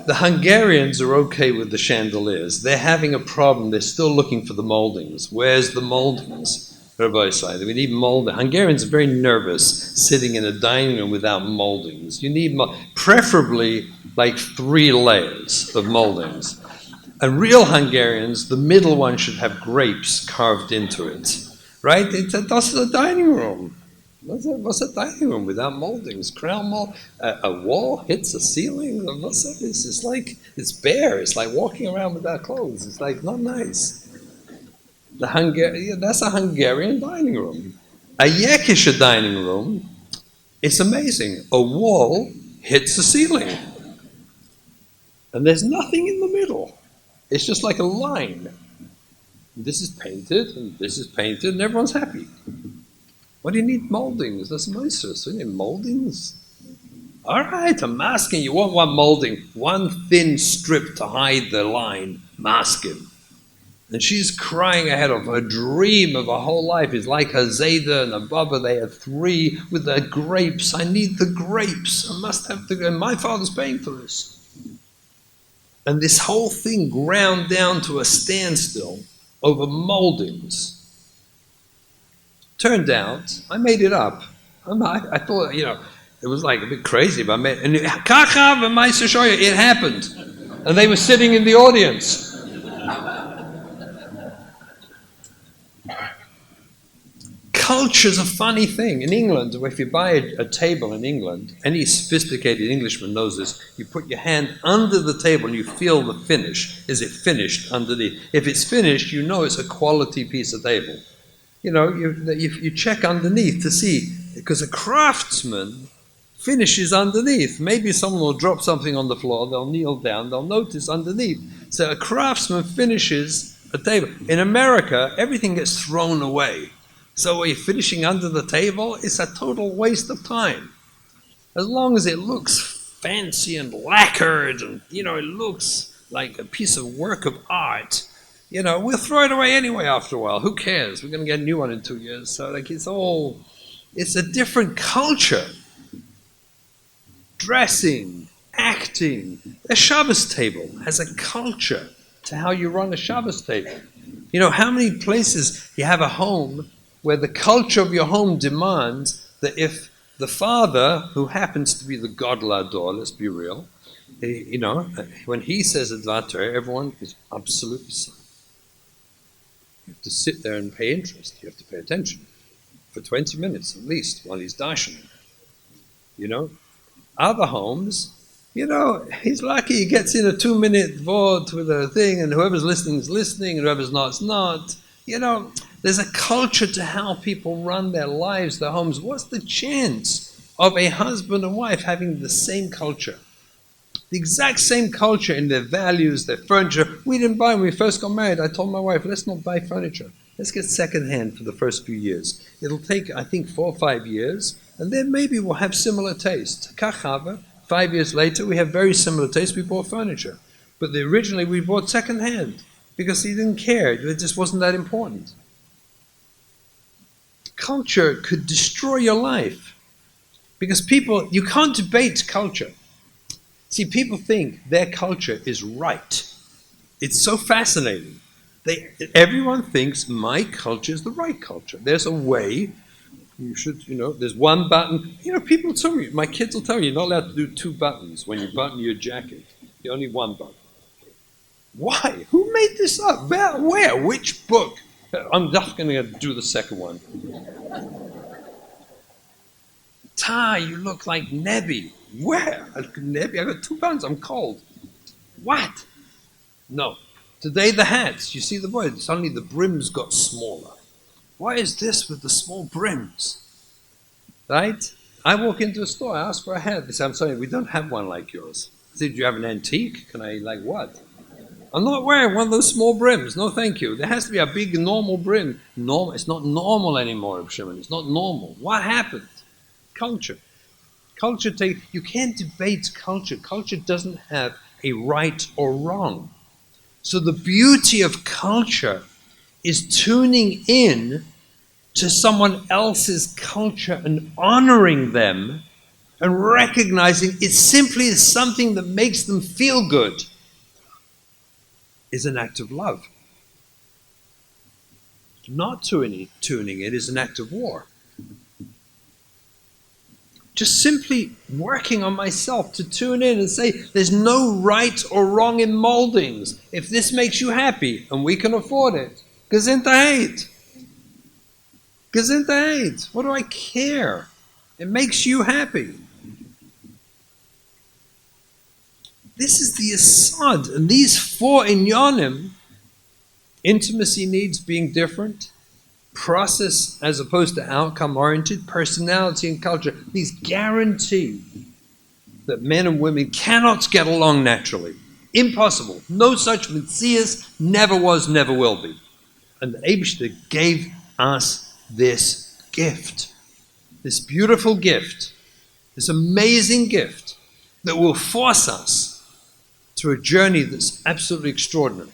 the Hungarians are okay with the chandeliers. They're having a problem. They're still looking for the moldings. Where's the moldings? Rabbi said, we need molding. Hungarians are very nervous sitting in a dining room without moldings. You need, preferably, like 3 layers of moldings. And real Hungarians, the middle one should have grapes carved into it. Right? That's a dining room. What's a dining room without moldings? Crown mold, a wall hits a ceiling. What's that? It's like, it's bare. It's like walking around without clothes. It's like not nice. That's a Hungarian dining room. A Yekisha dining room, it's amazing. A wall hits the ceiling. And there's nothing in the middle. It's just like a line. This is painted, and this is painted, and everyone's happy. What do you need moldings? That's Moses. You need moldings? All right, I'm asking you. Want one molding? One thin strip to hide the line. Masking. And she's crying ahead of her dream of her whole life. It's like her Zayda and her Baba. They have 3 with their grapes. I need the grapes. I must have the grapes. And my father's paying for this. And this whole thing ground down to a standstill over moldings. Turned out, I made it up. I thought, it was like a bit crazy, but it happened. And they were sitting in the audience. Culture's a funny thing. In England, if you buy a table in England, any sophisticated Englishman knows this, you put your hand under the table and you feel the finish. Is it finished underneath? If it's finished, you know it's a quality piece of table. You check underneath to see, because a craftsman finishes underneath. Maybe someone will drop something on the floor, they'll kneel down, they'll notice underneath. So a craftsman finishes a table. In America, everything gets thrown away. So when you're finishing under the table, it's a total waste of time. As long as it looks fancy and lacquered, and it looks like a piece of work of art, we'll throw it away anyway after a while. Who cares? We're going to get a new one in 2 years. So it's a different culture. Dressing, acting. A Shabbos table has a culture to how you run a Shabbos table. How many places you have a home where the culture of your home demands that if the father, who happens to be the Gadol Hador, let's be real, when he says a Dvar Torah, everyone is absolutely silent. You have to sit there and pay interest. You have to pay attention for 20 minutes at least while he's darshaning. Other homes, He's lucky he gets in a 2-minute vote with a thing, and whoever's listening is listening, and whoever's not is not. There's a culture to how people run their lives, their homes. What's the chance of a husband and wife having the same culture? The exact same culture in their values, their furniture. We didn't buy when we first got married. I told my wife, let's not buy furniture. Let's get secondhand for the first few years. It'll take, I think, 4 or 5 years, and then maybe we'll have similar taste. Kachava, 5 years later, we have very similar taste. We bought furniture. But originally we bought secondhand because he didn't care. It just wasn't that important. Culture could destroy your life because you can't debate culture. See, people think their culture is right. It's so fascinating. Everyone thinks my culture is the right culture. There's a way you should, there's one button. People tell me, my kids will tell me, you're not allowed to do 2 buttons when you button your jacket. You only 1 button. Why? Who made this up? Where? Which book? I'm just going to do the second one. Tai, you look like Nebi. Where? Nebi, I got 2 buttons. I'm cold. What? No. Today the hats, you see the boy, suddenly the brims got smaller. Why is this with the small brims? Right? I walk into a store, I ask for a hat. They say, I'm sorry, we don't have one like yours. I say, do you have an antique? Can I, what? I'm not wearing one of those small brims. No, thank you. There has to be a big normal brim. It's not normal anymore, Shimon. It's not normal. What happened? Culture. You can't debate culture. Culture doesn't have a right or wrong. So the beauty of culture is tuning in to someone else's culture and honoring them and recognizing it simply is something that makes them feel good is an act of love. Not tuning it is an act of war. Just simply working on myself to tune in and say, there's no right or wrong in moldings. If this makes you happy and we can afford it, Gesundheit. Gesundheit. What do I care? It makes you happy. This is the Asad. And these 4 inyanim, intimacy needs being different, process as opposed to outcome-oriented, personality and culture, these guarantee that men and women cannot get along naturally. Impossible. No such Messias, never was, never will be. And the Eibishter gave us this gift, this beautiful gift, this amazing gift that will force us to a journey that's absolutely extraordinary.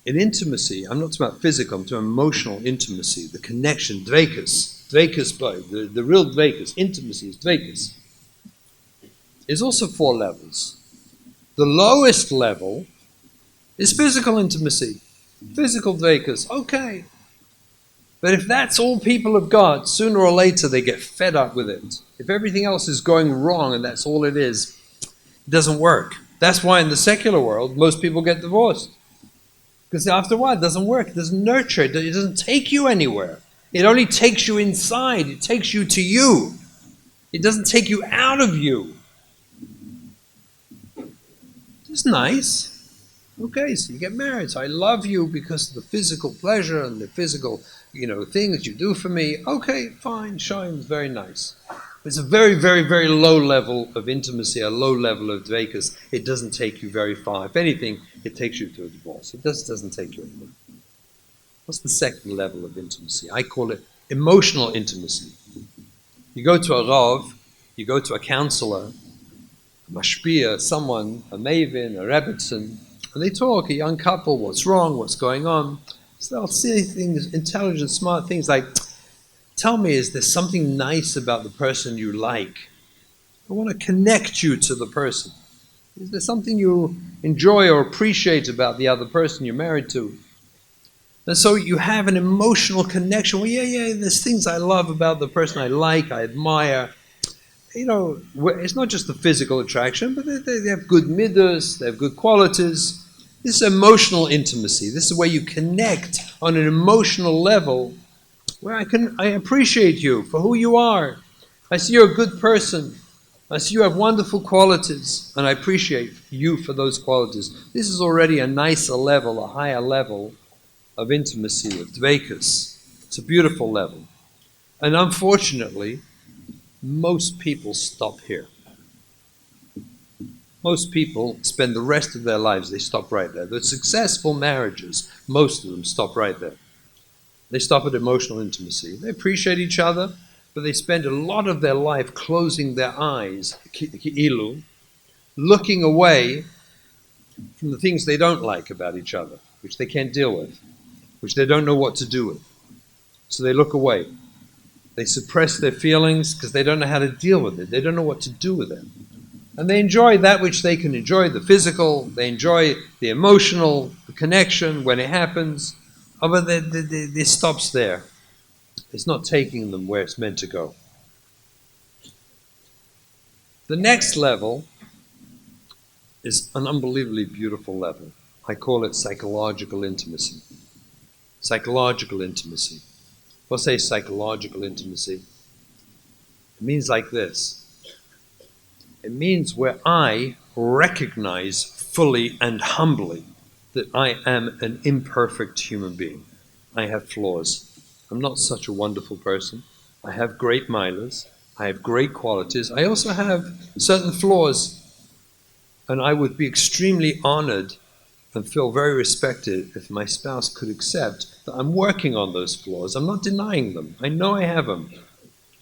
In intimacy, I'm not talking about physical, I'm talking about emotional intimacy, the connection, dveikus boy, the real dveikus, intimacy is dveikus. There's also 4 levels. The lowest level is physical intimacy, physical dveikus, okay. But if that's all people have got, sooner or later they get fed up with it. If everything else is going wrong and that's all it is, it doesn't work. That's why in the secular world, most people get divorced. Because after a while, it doesn't work. It doesn't nurture. It doesn't take you anywhere. It only takes you inside. It takes you to you. It doesn't take you out of you. It's nice. Okay, so you get married. So I love you because of the physical pleasure and the physical, things you do for me. Okay, fine. Shalom is very nice. It's a very, very, very low level of intimacy, a low level of dveikus. It doesn't take you very far. If anything, it takes you to a divorce. It just doesn't take you anywhere. What's the second level of intimacy? I call it emotional intimacy. You go to a Rav, you go to a counselor, a mashpia, someone, a maven, a rebbetzin, and they talk, a young couple, what's wrong, what's going on. So they'll say things, intelligent, smart things like, tell me, is there something nice about the person you like? I want to connect you to the person. Is there something you enjoy or appreciate about the other person you're married to? And so you have an emotional connection. Well, yeah, there's things I love about the person I like, I admire. It's not just the physical attraction, but they have good midos, they have good qualities. This is emotional intimacy. This is where you connect on an emotional level where I appreciate you for who you are. I see you're a good person. I see you have wonderful qualities, and I appreciate you for those qualities. This is already a nicer level, a higher level of intimacy, of dveikus. It's a beautiful level. And unfortunately, most people stop here. Most people spend the rest of their lives, they stop right there. The successful marriages, most of them stop right there. They stop at emotional intimacy. They appreciate each other, but they spend a lot of their life closing their eyes, ki'ilu, looking away from the things they don't like about each other, which they can't deal with, which they don't know what to do with. So they look away. They suppress their feelings because they don't know how to deal with it. They don't know what to do with it. And they enjoy that which they can enjoy, the physical, they enjoy the emotional, the connection when it happens. Oh, but it stops there. It's not taking them where it's meant to go. The next level is an unbelievably beautiful level. I call it psychological intimacy. Psychological intimacy. We'll say psychological intimacy. It means like this. It means where I recognize fully and humbly that I am an imperfect human being. I have flaws. I'm not such a wonderful person. I have great milas. I have great qualities. I also have certain flaws. And I would be extremely honored and feel very respected if my spouse could accept that I'm working on those flaws. I'm not denying them. I know I have them.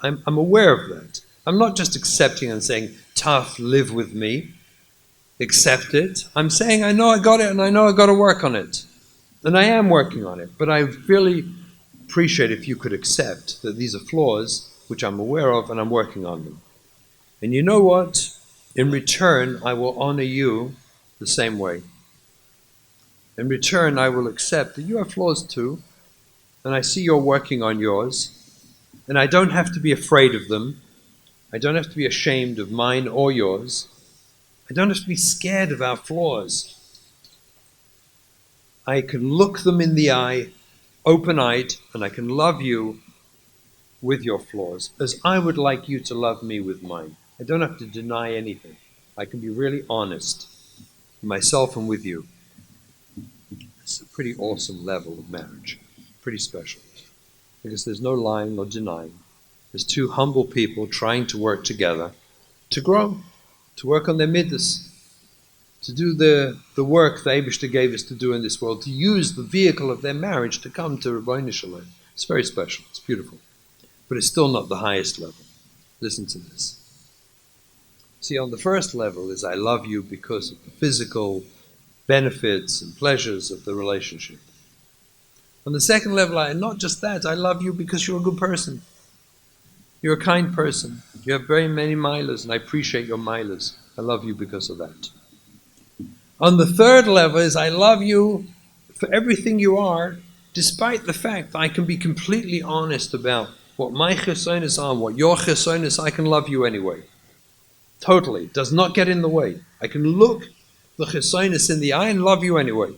I'm aware of that. I'm not just accepting and saying, tough, live with me. Accept it. I'm saying I know I got it and I know I got to work on it. And I am working on it. But I really appreciate if you could accept that these are flaws which I'm aware of and I'm working on them. And you know what? In return, I will honor you the same way. In return, I will accept that you have flaws too, and I see you're working on yours, and I don't have to be afraid of them. I don't have to be ashamed of mine or yours. I don't have to be scared of our flaws. I can look them in the eye, open-eyed, and I can love you with your flaws, as I would like you to love me with mine. I don't have to deny anything. I can be really honest with myself and with you. It's a pretty awesome level of marriage. Pretty special. Because there's no lying or denying. There's two humble people trying to work together to grow, to work on their midas, to do the work the Eibishter gave us to do in this world, to use the vehicle of their marriage to come to Rabbi Shalom. It's very special. It's beautiful. But it's still not the highest level. Listen to this. See, on the first level is I love you because of the physical benefits and pleasures of the relationship. On the second level, not just that, I love you because you're a good person. You're a kind person. You have very many milas, and I appreciate your milas. I love you because of that. On the third level is I love you for everything you are, despite the fact that I can be completely honest about what my chesonis are, what your chesonis, I can love you anyway. Totally. It does not get in the way. I can look the chesonis in the eye and love you anyway.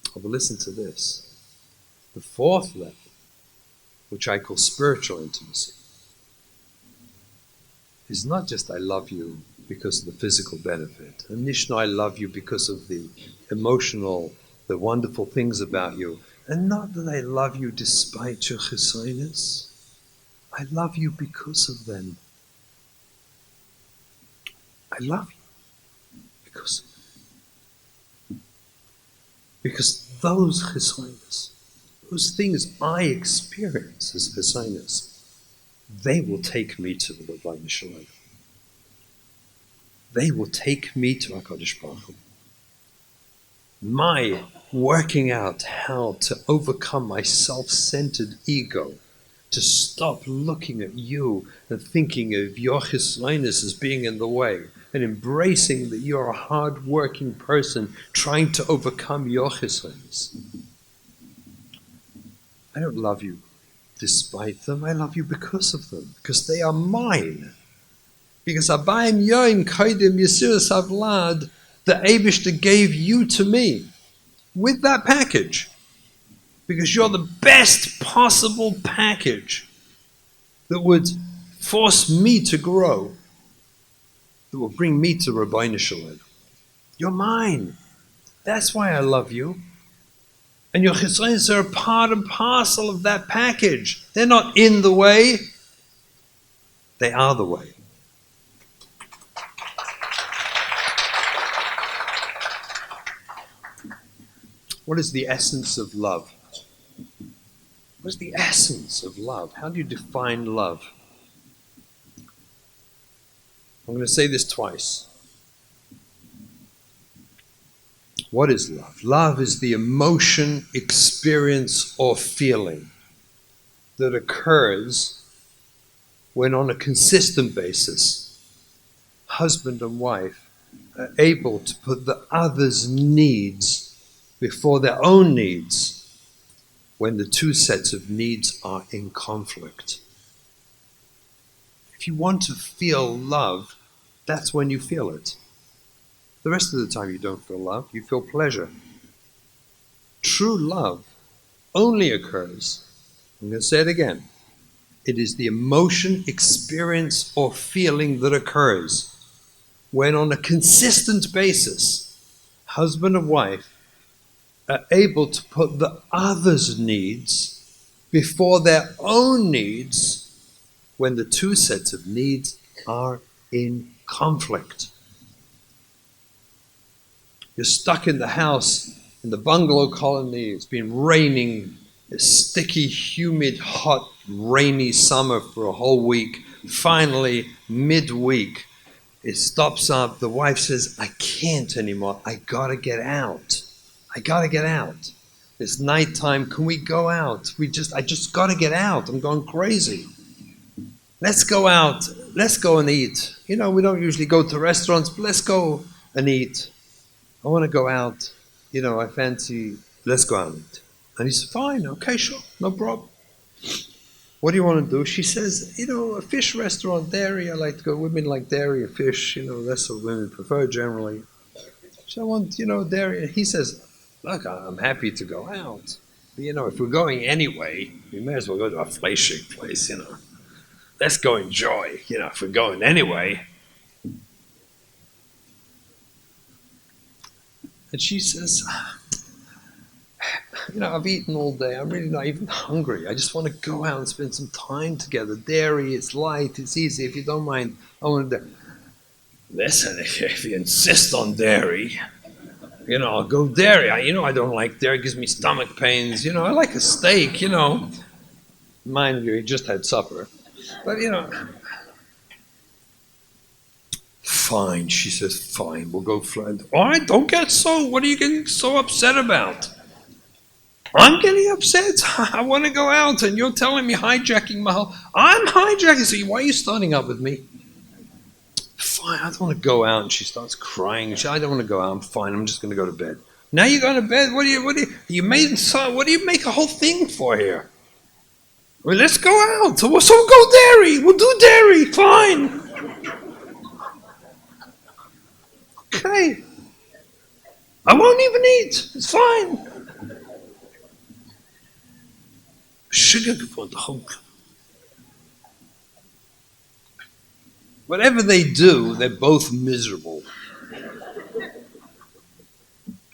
Oh, but listen to this. The fourth level, which I call spiritual intimacy, is not just I love you because of the physical benefit. And Nishno, I love you because of the emotional, the wonderful things about you. And not that I love you despite your chesonis. I love you because of them. I love you because those chesonis, those things I experience as chesonis, they will take me to the Rabbi Shalom. They will take me to HaKadosh Baruch Hu. My working out how to overcome my self-centered ego, to stop looking at you and thinking of your chesonis as being in the way, and embracing that you're a hard-working person trying to overcome your chesonis. I don't love you despite them. I love you because of them, because they are mine. Because Abayim Yoim Kaidim Yesiras Havlad, the Eibishter gave you to me with that package. Because you're the best possible package that would force me to grow. It will bring me to Rabbi Shalom. You're mine. That's why I love you. And your chesronos are a part and parcel of that package. They're not in the way. They are the way. What is the essence of love? What is the essence of love? How do you define love? I'm going to say this twice. What is love? Love is the emotion, experience, or feeling that occurs when on a consistent basis, husband and wife are able to put the other's needs before their own needs when the two sets of needs are in conflict. If you want to feel love, that's when you feel it. The rest of the time you don't feel love, you feel pleasure. True love only occurs, I'm going to say it again, it is the emotion, experience, or feeling that occurs when on a consistent basis, husband and wife are able to put the other's needs before their own needs when the two sets of needs are in conflict. You're stuck in the house, in the bungalow colony, it's been raining, a sticky, humid, hot, rainy summer for a whole week. Finally, midweek, it stops up. The wife says, I can't anymore. I gotta get out. I gotta get out. It's nighttime. Can we go out? I just gotta get out. I'm going crazy. Let's go out. Let's go and eat. You know, we don't usually go to restaurants, but let's go and eat. I want to go out. You know, I fancy, let's go out and eat. And he said, fine, okay, sure, no problem. What do you want to do? She says, you know, a fish restaurant, dairy. I like to go. Women like dairy or fish. You know, that's what women prefer generally. So I want, you know, dairy. He says, look, I'm happy to go out. But, you know, if we're going anyway, we may as well go to a fleischig place, you know. Let's go enjoy, you know, if we're going anyway. And she says, you know, I've eaten all day. I'm really not even hungry. I just want to go out and spend some time together. Dairy, it's light, it's easy. If you don't mind, I want to... Listen, if you insist on dairy, you know, I'll go dairy. I don't like dairy. It gives me stomach pains. You know, I like a steak, you know. Mind you, he just had supper. But, you know... Fine, she says, fine, we'll go fly. All right, don't get so... What are you getting so upset about? I'm getting upset. I want to go out, and you're telling me hijacking my whole... I'm hijacking. So why are you starting up with me? Fine, I don't want to go out. And she starts crying. I don't want to go out. I'm fine. I'm just going to go to bed. Now you're going to bed? What do you make a whole thing for here? Well, let's go out. So we'll go dairy. We'll do dairy. Fine. Okay. I won't even eat. It's fine. Whatever they do, they're both miserable.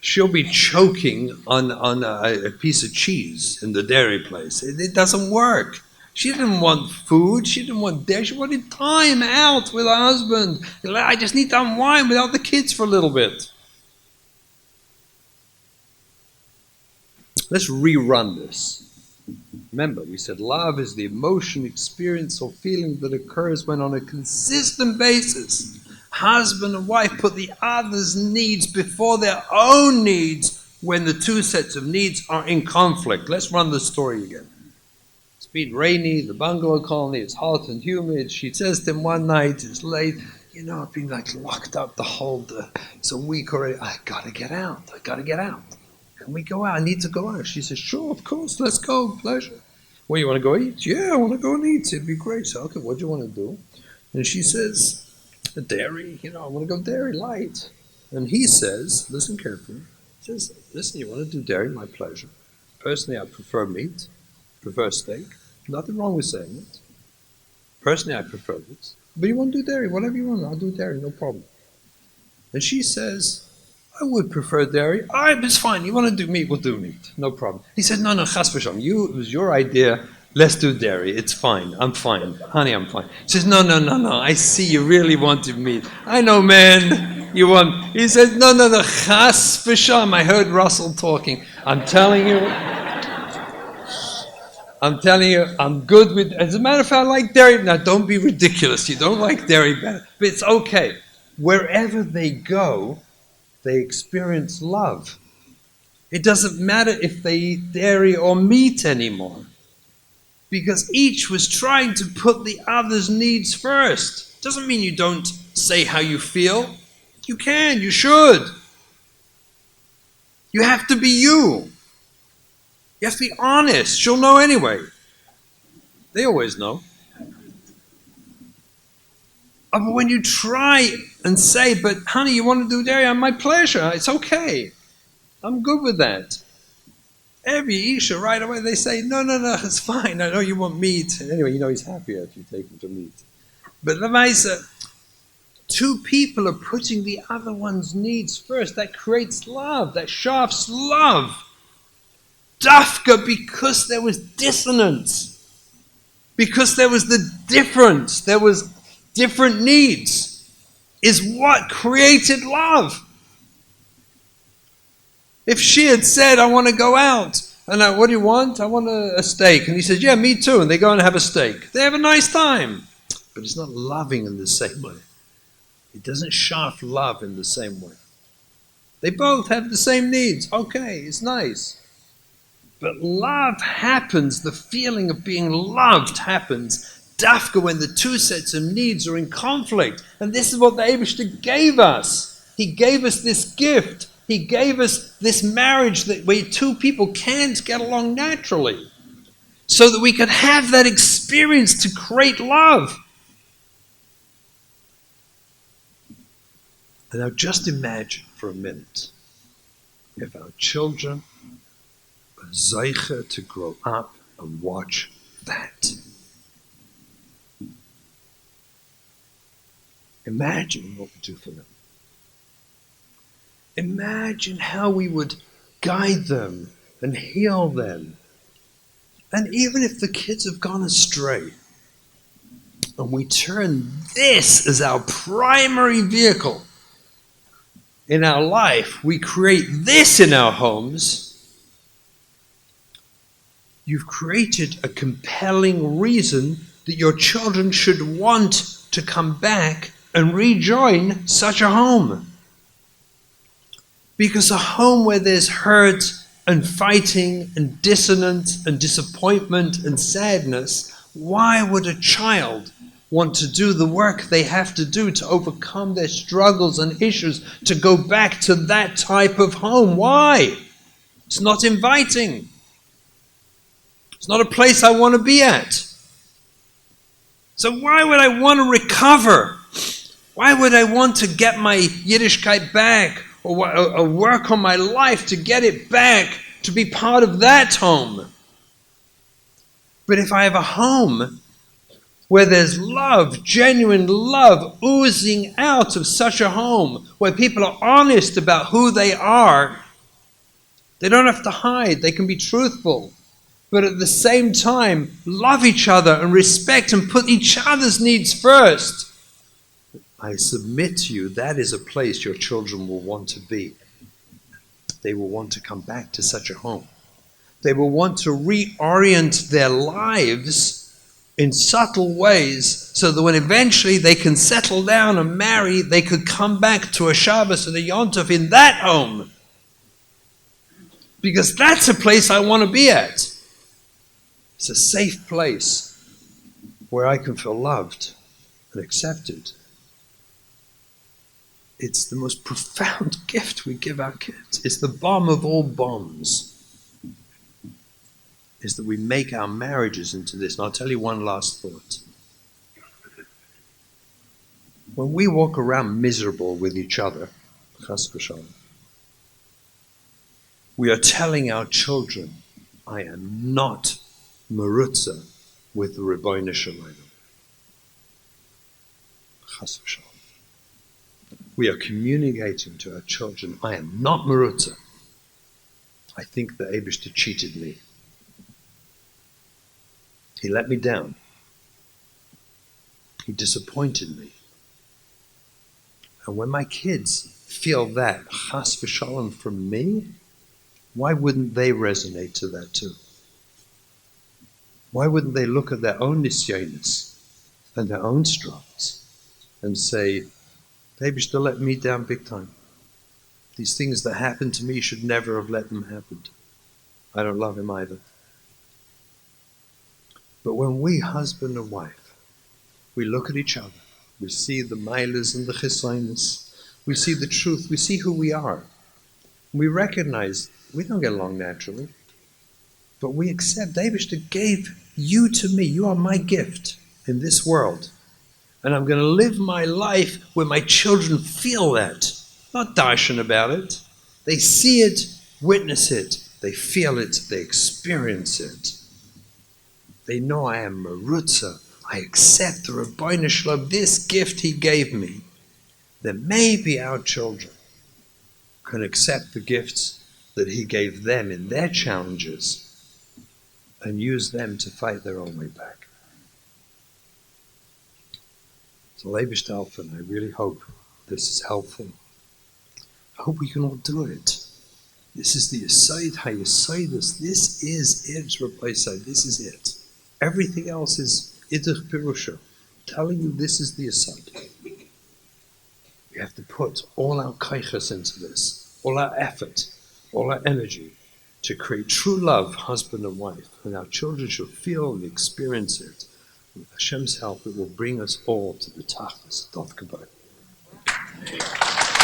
She'll be choking on a piece of cheese in the dairy place. It doesn't work. She didn't want food. She didn't want dairy. She wanted time out with her husband. I just need to unwind without the kids for a little bit. Let's rerun this. Remember, we said love is the emotion, experience, or feeling that occurs when on a consistent basis, husband and wife put the other's needs before their own needs when the two sets of needs are in conflict. Let's run the story again. It's been rainy, the bungalow colony, it's hot and humid. She says to him one night, it's late, you know, I've been like locked up the whole day. It's a week already. I gotta get out. Can we go out? I need to go out. She says, sure, of course, let's go, pleasure. Well, you want to go eat? Yeah, I want to go and eat. It'd be great. So, okay, what do you want to do? And she says, dairy, you know, I want to go dairy light. And he says, listen carefully, he says, listen, you want to do dairy, my pleasure. Personally, I prefer meat, prefer steak. Nothing wrong with saying it. Personally, I prefer this. But you want to do dairy, whatever you want, I'll do dairy, no problem. And she says, I would prefer dairy. All right, it's fine. You want to do meat, we'll do meat. No problem. He said, no, chas v'shalom. It was your idea. Let's do dairy. It's fine. I'm fine. Honey, I'm fine. She says, no. I see you really wanted meat. I know, man. You want... He said, no, chas v'shalom. I heard Russell talking. I'm telling you, I'm good with... As a matter of fact, I like dairy. Now, don't be ridiculous. You don't like dairy better. But it's okay. Wherever they go, they experience love. It doesn't matter if they eat dairy or meat anymore, because each was trying to put the other's needs first. Doesn't mean you don't say how you feel. You can, you should. You have to be you. You have to be honest. She'll know anyway. They always know. But when you try and say, but honey, you want to do dairy? My pleasure. It's okay. I'm good with that. Every Isha right away, they say, no, it's fine. I know you want meat. And anyway, you know he's happier if you take him to meat. But Lamaisa, two people are putting the other one's needs first. That creates love. That shafts love. Dafka, because there was dissonance. Because there was the difference. There was different needs, is what created love. If she had said, I want to go out, and what do you want? I want a steak. And he says, yeah, me too. And they go and have a steak. They have a nice time. But it's not loving in the same way. It doesn't shaft love in the same way. They both have the same needs. Okay, it's nice. But love happens, the feeling of being loved happens dafka when the two sets of needs are in conflict. And this is what the Eibishter gave us. He gave us this gift. He gave us this marriage that where two people can't get along naturally, so that we could have that experience to create love. And now just imagine for a minute if our children are zeicha to grow up and watch that. Imagine what we do for them. Imagine how we would guide them and heal them. And even if the kids have gone astray, and we turn this as our primary vehicle in our life, we create this in our homes, you've created a compelling reason that your children should want to come back and rejoin such a home. Because a home where there's hurt and fighting and dissonance and disappointment and sadness, why would a child want to do the work they have to do to overcome their struggles and issues to go back to that type of home? Why? It's not inviting. It's not a place I want to be at. So why would I want to recover? Why would I want to get my Yiddishkeit back or work on my life to get it back to be part of that home? But if I have a home where there's love, genuine love oozing out of such a home, where people are honest about who they are, they don't have to hide, they can be truthful, but at the same time love each other and respect and put each other's needs first, I submit to you, that is a place your children will want to be. They will want to come back to such a home. They will want to reorient their lives in subtle ways so that when eventually they can settle down and marry, they could come back to a Shabbos and a Yom Tov in that home. Because that's a place I want to be at. It's a safe place where I can feel loved and accepted. It's the most profound gift we give our kids. It's the bomb of all bombs. Is that we make our marriages into this. And I'll tell you one last thought. When we walk around miserable with each other, chas v'shalom, we are telling our children, I am not merutza with the Rabbi Shalom. Chas v'shalom. We are communicating to our children, I am not merutza. I think the Eibishter cheated me. He let me down. He disappointed me. And when my kids feel that, chas v'shalom from me, why wouldn't they resonate to that too? Why wouldn't they look at their own nisyonis and their own struggles and say, Eibishter let me down big time. These things that happened to me should never have let them happen. I don't love him either. But when we, husband and wife, we look at each other, we see the milas and the chisonis, we see the truth, we see who we are. We recognize we don't get along naturally, but we accept Eibishter gave you to me. You are my gift in this world. And I'm going to live my life where my children feel that, not darshan about it. They see it, witness it, they feel it, they experience it. They know I am merutza. I accept the Rabbeinu Shalom, this gift he gave me. Then maybe our children can accept the gifts that he gave them in their challenges and use them to fight their own way back. So Eibishter Alphen, I really hope this is helpful. I hope we can all do it. This is the aside, how you say this. This is it, Rabbi said. This is it. Everything else is idach pirusha, telling you this is the aside. We have to put all our kaiches into this, all our effort, all our energy to create true love, husband and wife. And our children should feel and experience it. With Hashem's help, it will bring us all to the tachlis, Dov Kabbalah.